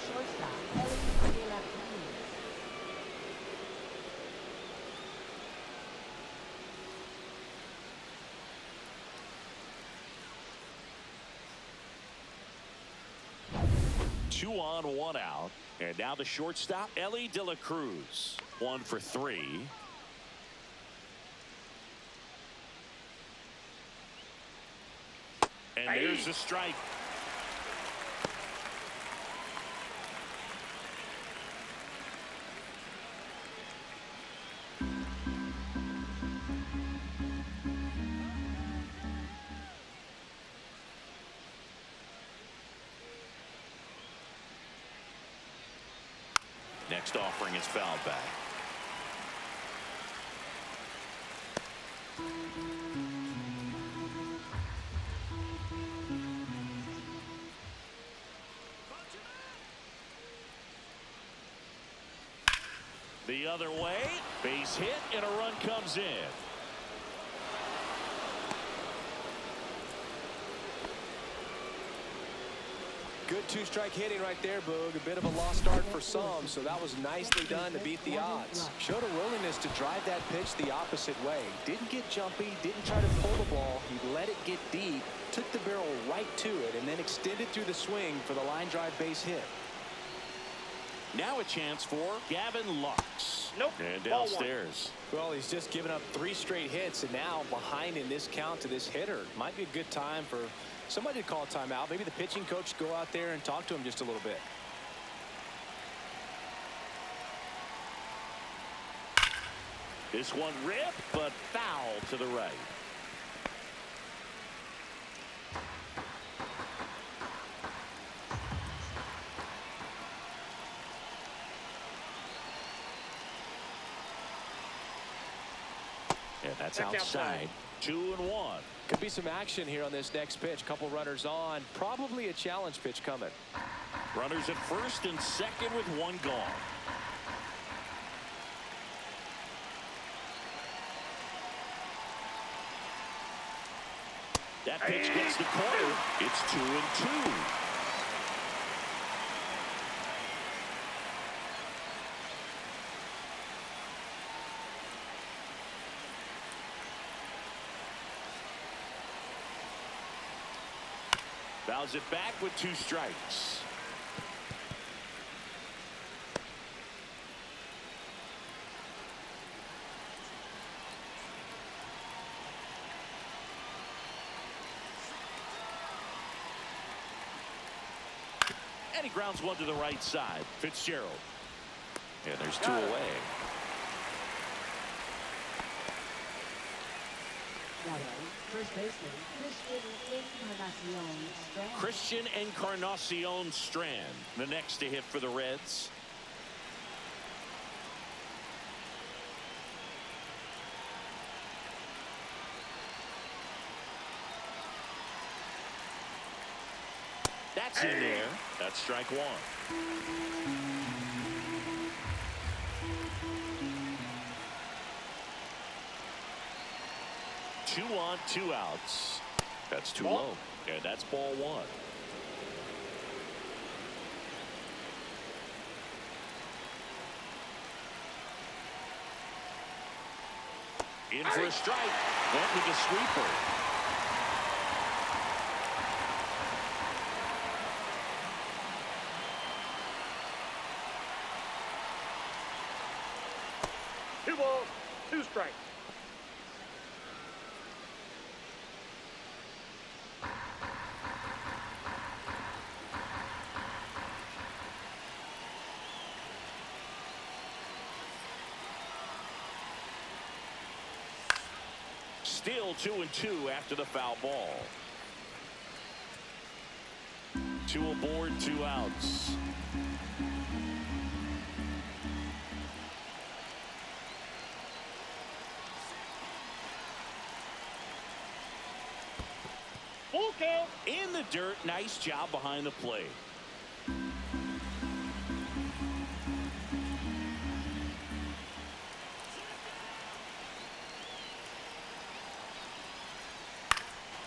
Shortstop, Ellie de la Cruz. Two on, one out. And now the shortstop, Ellie de la Cruz. 1 for 3. And there's the strike. Next offering is fouled back. The other way, base hit, and a run comes in. Good two-strike hitting right there, Boog. A bit of a lost start for some, so that was nicely done to beat the odds. Showed a willingness to drive that pitch the opposite way. Didn't get jumpy, didn't try to pull the ball. He let it get deep, took the barrel right to it, and then extended through the swing for the line drive base hit. Now a chance for Gavin Lux. Nope. And Ball one. downstairs. Well, he's just given up 3 straight hits, and now behind in this count to this hitter. Might be a good time for somebody to call a timeout. Maybe the pitching coach go out there and talk to him just a little bit. This one ripped, but foul to the right. And that's outside. 2-1. Could be some action here on this next pitch. Couple runners on. Probably a challenge pitch coming. Runners at first and second with one gone. That pitch gets the corner. It's 2-2. Fouls it back with 2 strikes. And he grounds one to the right side. Fitzgerald. And there's 2 away. First baseman, Christian Encarnacion Strand, the next to hit for the Reds. That's in there. That's strike 1. 2 on, 2 outs. That's too low. And that's ball 1. In for a strike. Went with the sweeper. Two balls, 2 strikes. Still 2-2 after the foul ball. 2 aboard, 2 outs. Full count. In the dirt. Nice job behind the plate.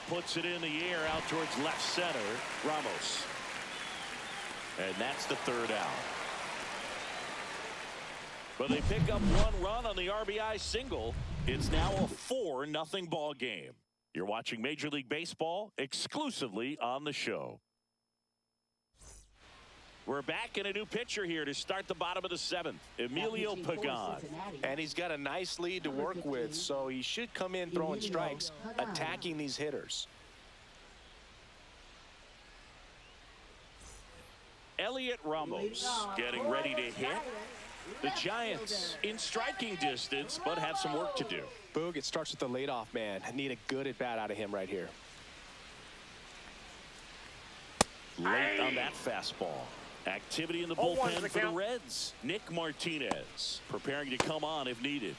Puts it in the air out towards left center. Ramos. And that's the 3rd out. But they pick up 1 run on the RBI single. It's now a 4-0 ball game. You're watching Major League Baseball exclusively on the show. We're back in a new pitcher here to start the bottom of the 7th. Emilio Pagan. And he's got a nice lead to work with, so he should come in throwing strikes, attacking these hitters. Elliot Ramos getting ready to hit. The Giants in striking distance, but have some work to do. Boog, it starts with the leadoff man. I need a good at-bat out of him right here. Late on that fastball. Activity in the bullpen for the Reds. Nick Martinez preparing to come on if needed.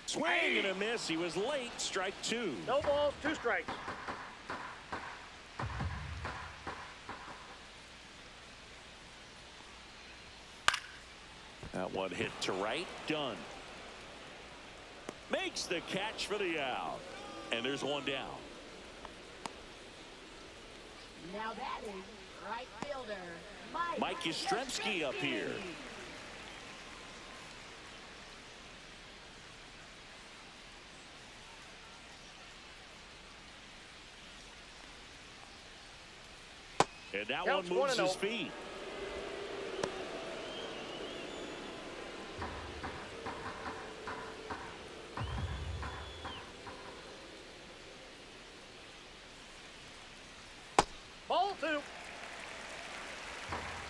Swing and a miss. He was late. Strike 2. No balls, 2 strikes. That one hit to right. Done. Makes the catch for the out. And there's 1 down. Now that is right fielder Mike Yastrzemski up here. And that Counts one moves 1-0. his feet. Ball 2.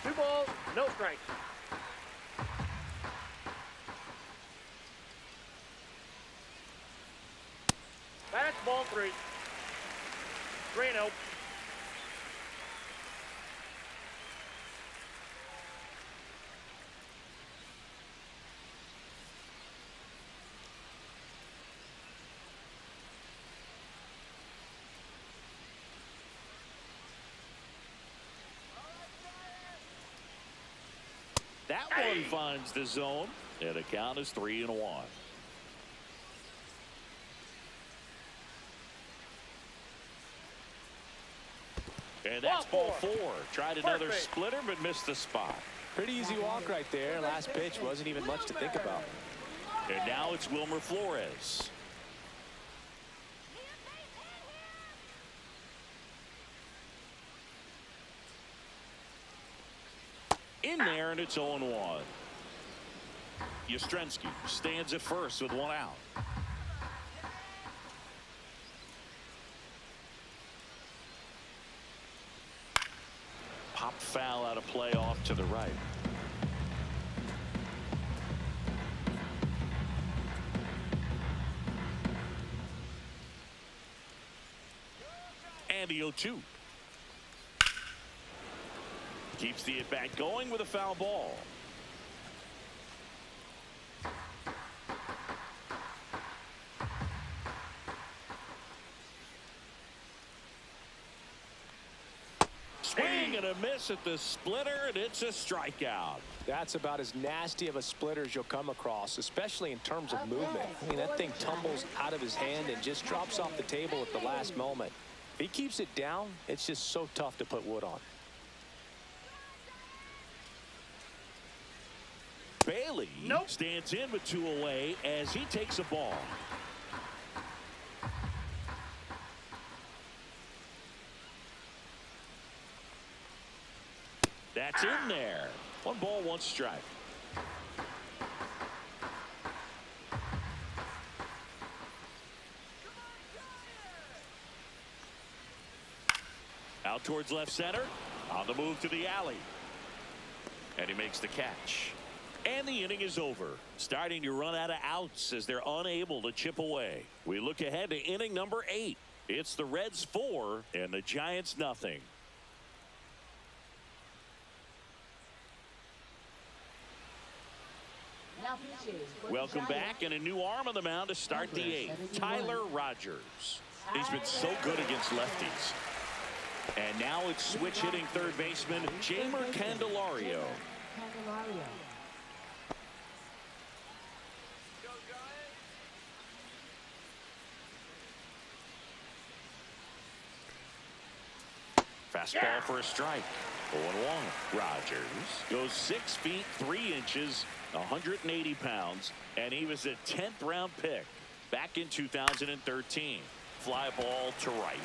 2 balls, no strikes. That's ball 3. 3-0. That one finds the zone, and the count is 3-1. And that's ball 4. Tried another splitter, but missed the spot. Pretty easy walk right there. Last pitch wasn't even much to think about. And now it's Wilmer Flores. In there, and it's 0-1. Yastrzemski stands at first with 1 out. Pop foul out of play off to the right. And the 0-2. Keeps the at-bat going with a foul ball. Swing and a miss at the splitter, and it's a strikeout. That's about as nasty of a splitter as you'll come across, especially in terms of movement. I mean, that thing tumbles out of his hand and just drops off the table at the last moment. If he keeps it down, it's just so tough to put wood on. Bailey stands in with 2 away as he takes a ball. That's in there. 1 ball, 1 strike. Out towards left center. On the move to the alley. And he makes the catch. And the inning is over. Starting to run out of outs as they're unable to chip away. We look ahead to inning number 8. It's the Reds 4 and the Giants nothing. Welcome back, and a new arm on the mound to start the 8th. Tyler Rogers. He's been so good against lefties. And now it's switch hitting third baseman Jamer Candelario. Fastball for a strike. 0-1. Rogers goes 6 feet 3 inches, 180 pounds, and he was a 10th round pick back in 2013. Fly ball to right.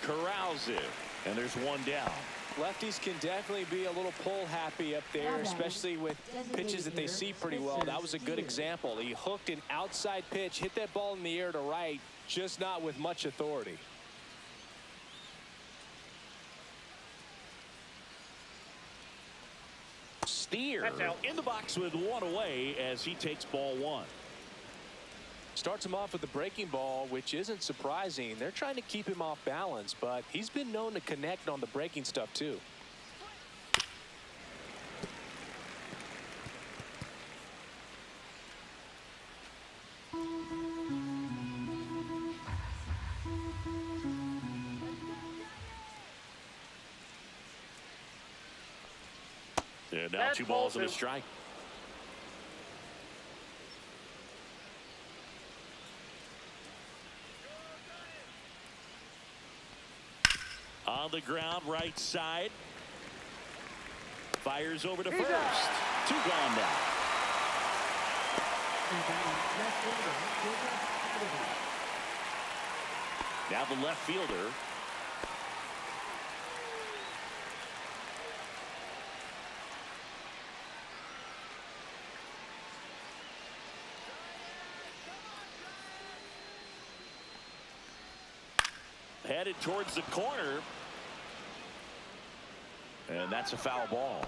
Corrals it, and there's one down. Lefties can definitely be a little pull happy up there, especially with pitches that they see pretty well. That was a good example. He hooked an outside pitch, hit that ball in the air to right, just not with much authority. Steer in the box with one away as he takes ball 1. Starts him off with the breaking ball, which isn't surprising. They're trying to keep him off balance, but he's been known to connect on the breaking stuff too. And now 2 balls and a strike. On the ground, right side. Fires over to first. 2 gone now. Now the left fielder. Headed towards the corner. And that's a foul ball.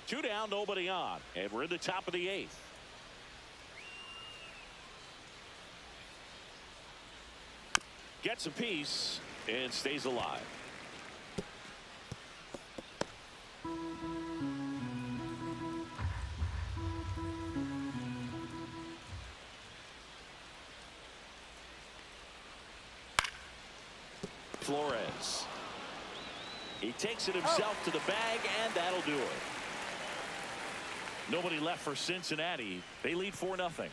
Two down, nobody on, and we're in the top of the 8th. Gets a piece and stays alive. Flores. He takes it himself to the bag, and that'll do it. Nobody left for Cincinnati. They lead 4-0.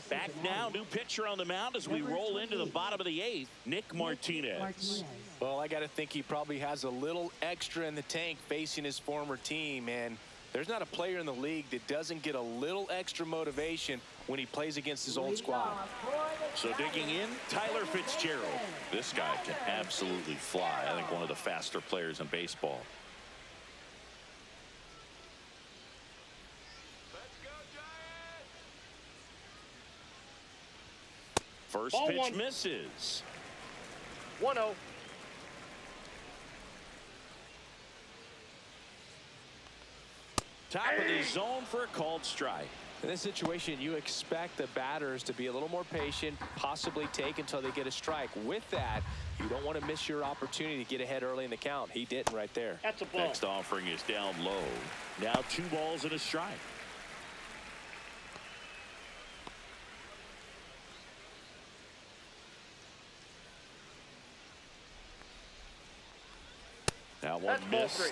Back now, new pitcher on the mound as we roll into the bottom of the 8th, Nick Martinez. Well, I got to think he probably has a little extra in the tank facing his former team, and there's not a player in the league that doesn't get a little extra motivation when he plays against his old squad. So digging in, Tyler Fitzgerald. This guy can absolutely fly. I think one of the faster players in baseball. First Ball pitch 1. misses. 1-0. Top of the zone for a called strike. In this situation, you expect the batters to be a little more patient, possibly take until they get a strike. With that, you don't want to miss your opportunity to get ahead early in the count. He didn't right there. That's a ball. Next offering is down low. Now 2 balls and a strike. Now one That's ball miss. 3.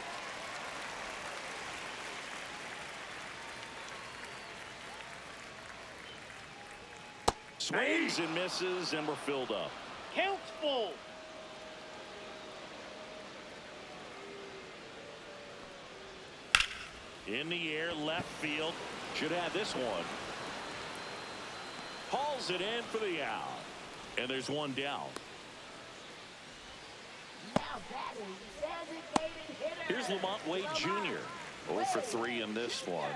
Swings and misses, and we're filled up. Count's full. In the air, left field. Should have this one. Hauls it in for the out. And there's one down. Now batting, designated hitter. Here's Lamont Wade Jr. 0 for 3 in this one.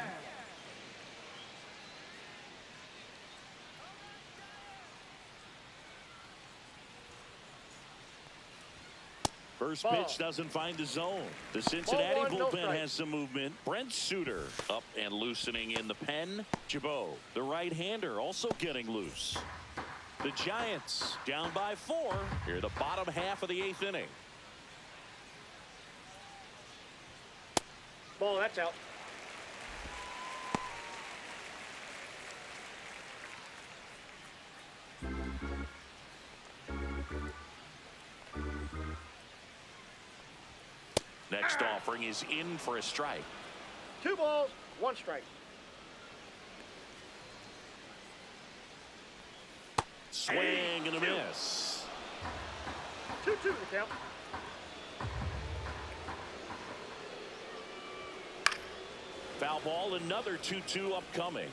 First pitch doesn't find the zone. The Cincinnati Ball one, no bullpen strike. has some movement. Brent Suter up and loosening in the pen. Jabot, the right-hander, also getting loose. The Giants down by 4 here the bottom half of the 8th inning. Ball, that's out. Next offering is in for a strike. 2 balls, 1 strike. Swing and a miss. 2-2 the count. Foul ball, another 2-2 upcoming.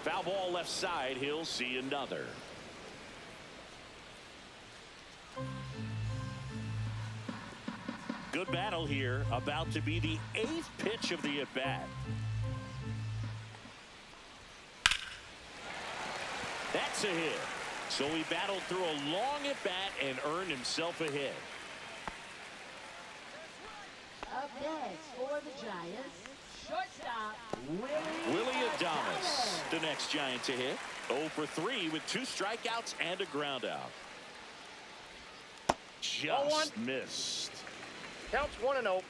Foul ball left side. He'll see another. Good battle here. About to be the 8th pitch of the at-bat. That's a hit. So he battled through a long at-bat and earned himself a hit. Up next for the Giants, shortstop Willie Adames, the next Giant to hit. 0 for 3 with 2 strikeouts and a ground out. Just missed. Counts 1-0.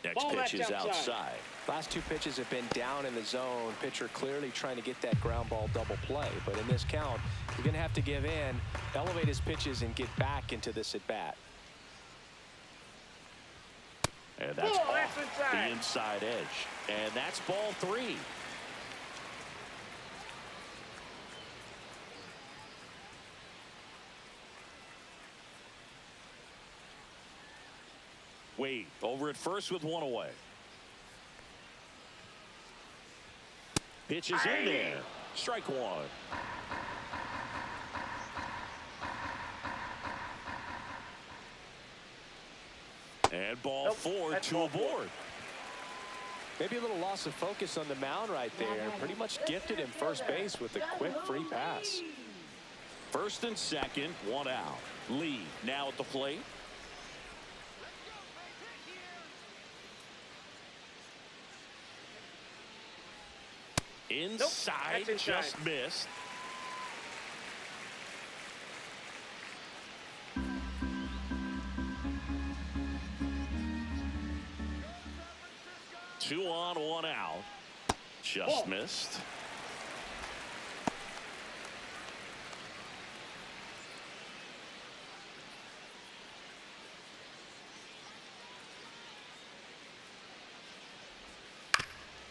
Next Ball, pitch that's is outside. outside. Last 2 pitches have been down in the zone. Pitcher clearly trying to get that ground ball double play. But in this count, he's going to have to give in, elevate his pitches, and get back into this at bat. And that's Ball, off that's inside. the inside edge. And that's ball 3. Wade over at first with 1 away. Pitch is in there. Strike 1. And ball 4, that's 2 ball 4. aboard. Maybe a little loss of focus on the mound right there. Pretty much gifted him first base with a quick free pass. First and second, 1 out. Lee now at the plate. Inside, that's inside. just missed. Two on, 1 out. Just missed.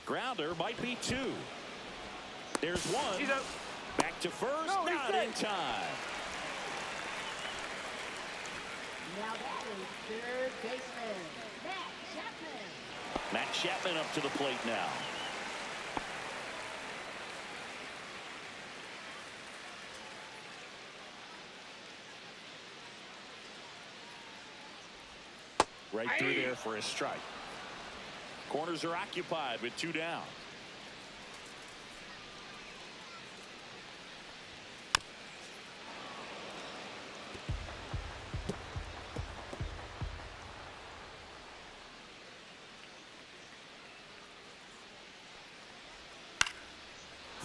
Grounder might be 2. There's 1. He's out. Back to first, No, he's not dead. in time. Now batting, third baseman, Matt Chapman. Matt Chapman up to the plate now. Right through there for a strike. Corners are occupied with 2 down.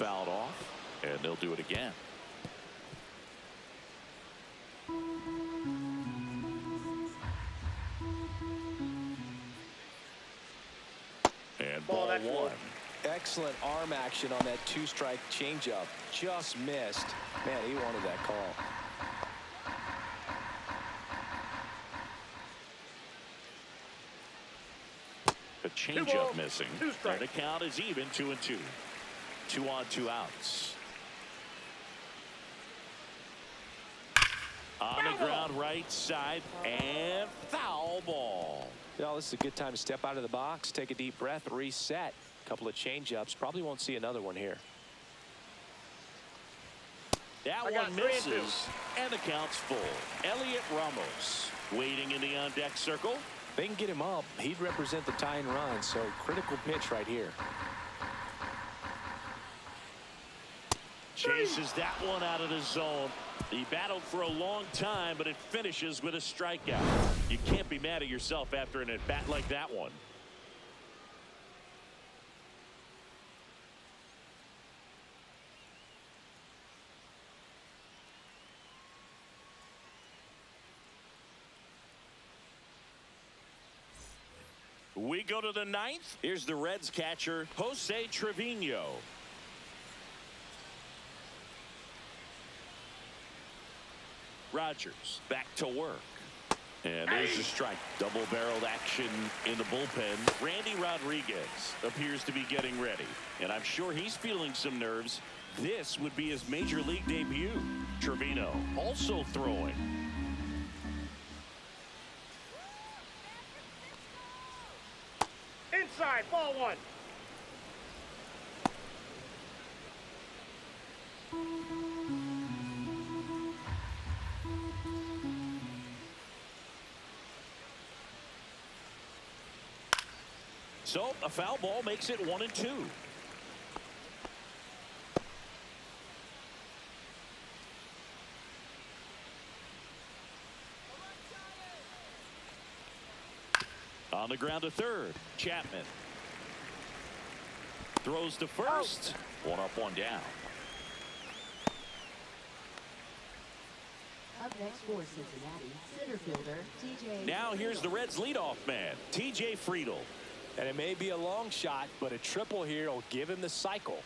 fouled off, and they'll do it again. And ball one. Excellent arm action on that two-strike changeup. Just missed. Man, he wanted that call. The changeup missing. And the count is even, 2-2. 2 on, 2 outs. On the ground, right side, and foul ball. Well, this is a good time to step out of the box, take a deep breath, reset. Couple of changeups. Probably won't see another one here. That one misses, and the count's full. Elliot Ramos waiting in the on-deck circle. If they can get him up, he'd represent the tying run, so critical pitch right here. Chases that one out of the zone. He battled for a long time, but it finishes with a strikeout. You can't be mad at yourself after an at-bat like that one. We go to the 9th. Here's the Reds catcher, Jose Trevino. Rogers back to work. And there's the strike. Double-barreled action in the bullpen. Randy Rodriguez appears to be getting ready. And I'm sure he's feeling some nerves. This would be his major league debut. Trevino also throwing. Inside, ball one. So a foul ball makes it 1-2. On the ground to third, Chapman throws to first. One up, one down. Up next for Cincinnati, center fielder TJ. Now here's the Reds leadoff man, TJ Friedl. And it may be a long shot, but a triple here will give him the cycle.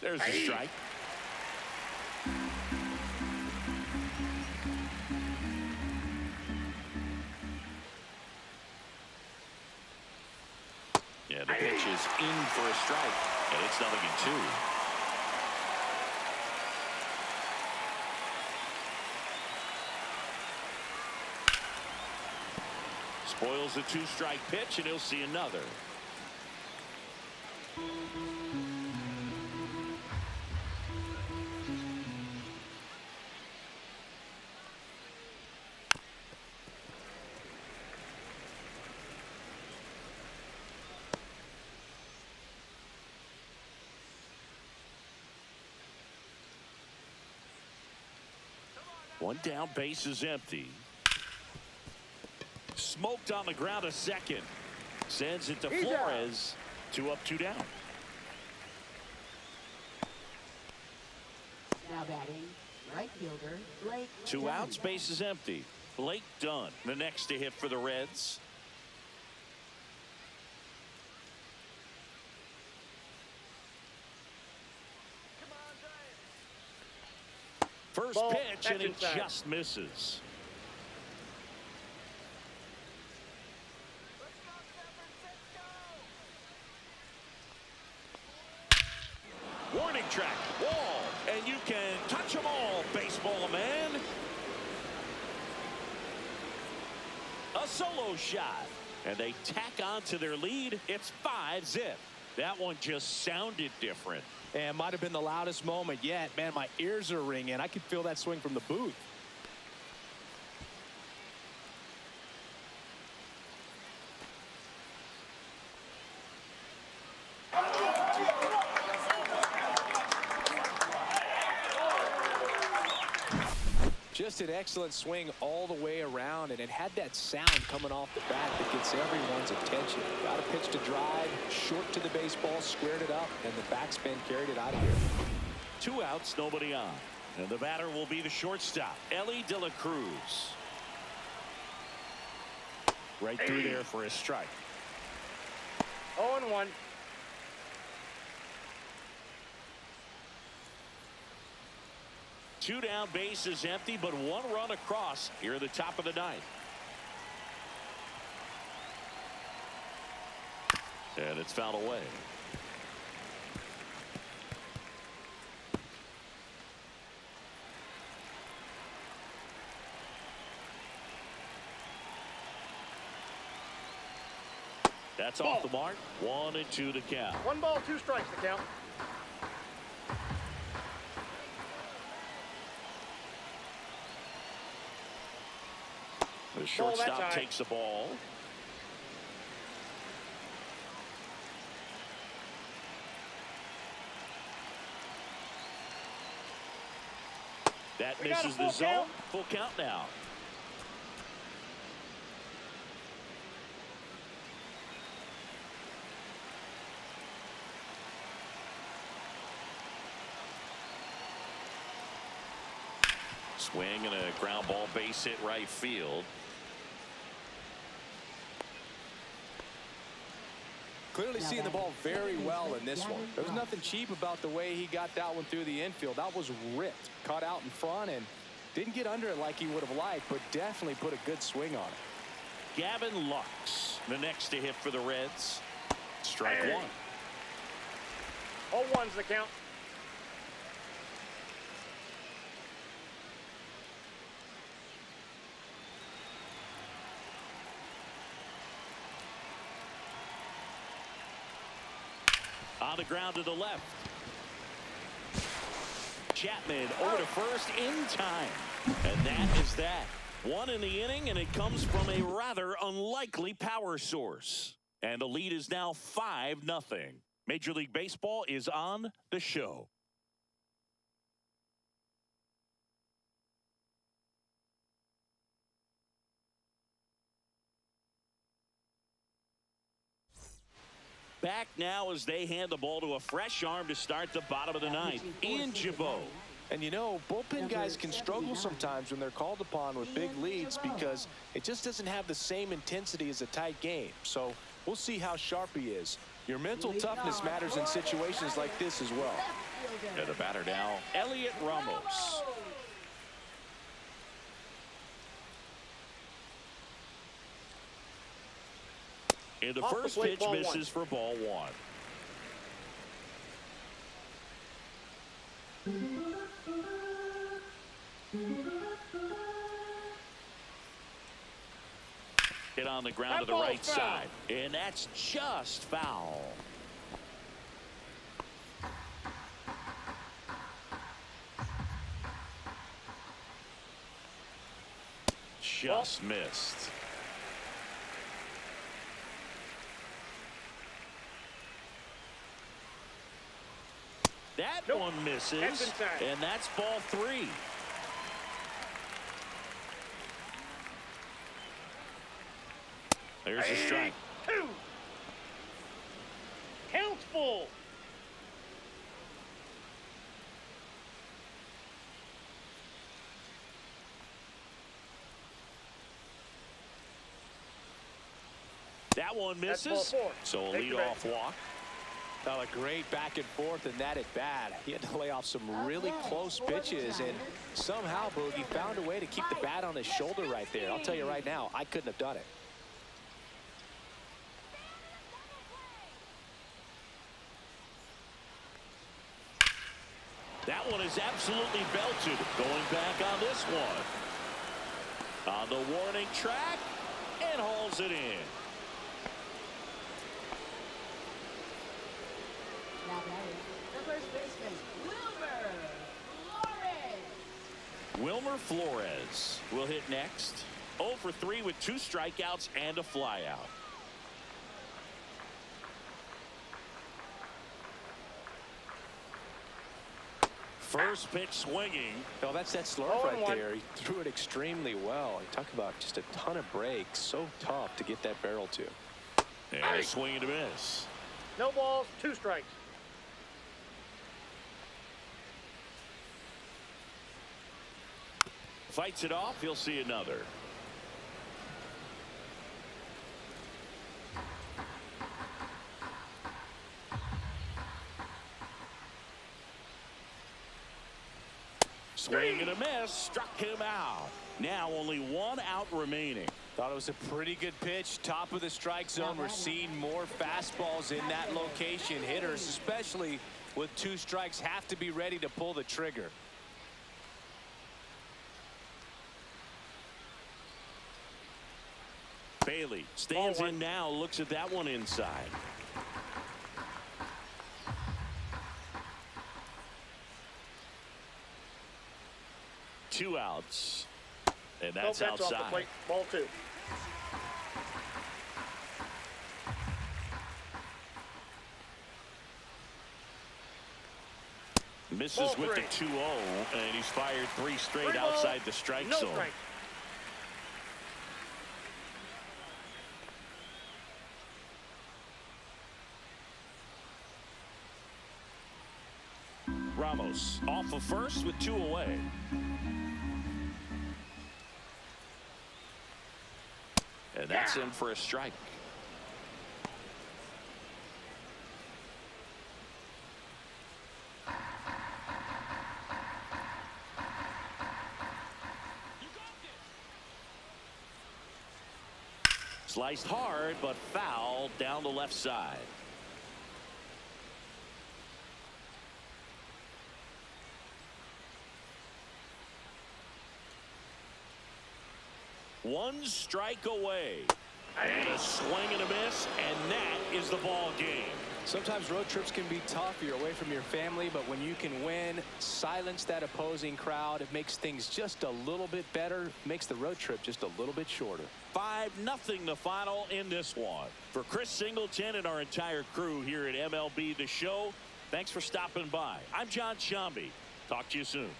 There's the strike. Yeah, the pitch is in for a strike, and it's 0-2. Spoils the 2-strike pitch, and he'll see another. One down, base is empty. Smoked on the ground a second. Sends it to Flores. 2 up, 2 down. Now batting, right fielder Blake. 2 Dunn. outs, base is empty. Blake Dunn, the next to hit for the Reds. First Ball, pitch, and it inside. just misses. Warning track, wall, and you can touch them all, baseball man. A solo shot, and they tack on to their lead. It's 5-0. That one just sounded different. And might have been the loudest moment yet. Man, my ears are ringing. I could feel that swing from the booth. Just an excellent swing all the way around, and it had that sound coming off the bat that gets everyone's attention. Got a pitch to drive, short to the baseball, squared it up, and the backspin carried it out of here. 2 outs, nobody on. And the batter will be the shortstop, Ellie De La Cruz. Right through there for a strike. 0-1. Two down, bases empty, but 1 run across here at the top of the 9th. And it's fouled away. That's off the mark. 1-2 to count. 1 ball, 2 strikes to count. The shortstop takes the ball. That misses the zone. Count. Full count now. Swing and a ground ball, base hit right field. Clearly seeing the ball very well in this one. There's nothing cheap about the way he got that one through the infield. That was ripped, caught out in front, and didn't get under it like he would have liked, but definitely put a good swing on it. Gavin Lux, the next to hit for the Reds. Strike 1. 0-1's the count. On the ground to the left. Chapman over to first in time. And that is that. 1 in the inning, and it comes from a rather unlikely power source. And the lead is now 5-0. Major League Baseball is on the show. Back now as they hand the ball to a fresh arm to start the bottom of the 9th. Ian Gibaut. And you know, bullpen guys can struggle sometimes when they're called upon with big leads because it just doesn't have the same intensity as a tight game. So we'll see how sharp he is. Your mental toughness matters in situations like this as well. And the batter now, Elliot Ramos. And the first pitch misses for ball 1. Hit on the ground to the right side, and that's just foul. Just missed. That one misses, and that's ball 3. There's a strike. 2. Count full. That one misses, so a leadoff walk. Well, a great back and forth, and that at bat. He had to lay off some really close pitches, and somehow Boogie found a way to keep the bat on his shoulder right there. I'll tell you right now, I couldn't have done it. That one is absolutely belted. Going back on this one. On the warning track, and hauls it in. Now batting, the first baseman, Wilmer Flores will hit next. 0 for 3 with 2 strikeouts and a flyout. First pitch swinging. Oh, that's that slurve right there. He threw it extremely well. You talk about just a ton of breaks. So tough to get that barrel to. And a swing and a miss. No balls, 2 strikes. Fights it off. He'll see another. Swing and a miss. Struck him out. Now only 1 out remaining. Thought it was a pretty good pitch. Top of the strike zone. We're seeing more fastballs in that location. Hitters, especially with 2 strikes, have to be ready to pull the trigger. Bailey stands in now. Looks at that one inside. Two outs. And that's Off outside. the plate. Ball 2. Misses Ball with 3. the 2-0, and he's fired 3 straight 3 outside the strike no zone. strike. Ramos off of first with 2 away. And that's in for a strike. Sliced hard, but foul down the left side. One strike away. And a swing and a miss, and that is the ball game. Sometimes road trips can be tough. You're away from your family, but when you can win, silence that opposing crowd, it makes things just a little bit better, makes the road trip just a little bit shorter. 5-0 the final in this one. For Chris Singleton and our entire crew here at MLB The Show, thanks for stopping by. I'm John Shambi. Talk to you soon.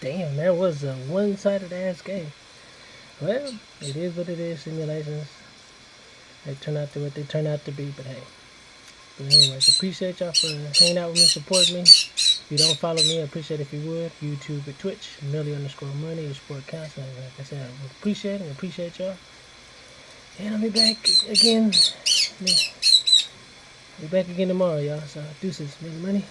Damn, that was a one-sided ass game. Well, it is what it is. Simulations, they turn out to what they turn out to be. But hey, but anyways, appreciate y'all for hanging out with me, supporting me. If you don't follow me, I appreciate it if you would. YouTube and Twitch, Millie_money, your sport counseling. Like I said, I appreciate it and appreciate y'all. And I'll be back again. Be back again tomorrow, y'all. So deuces, Millie Money.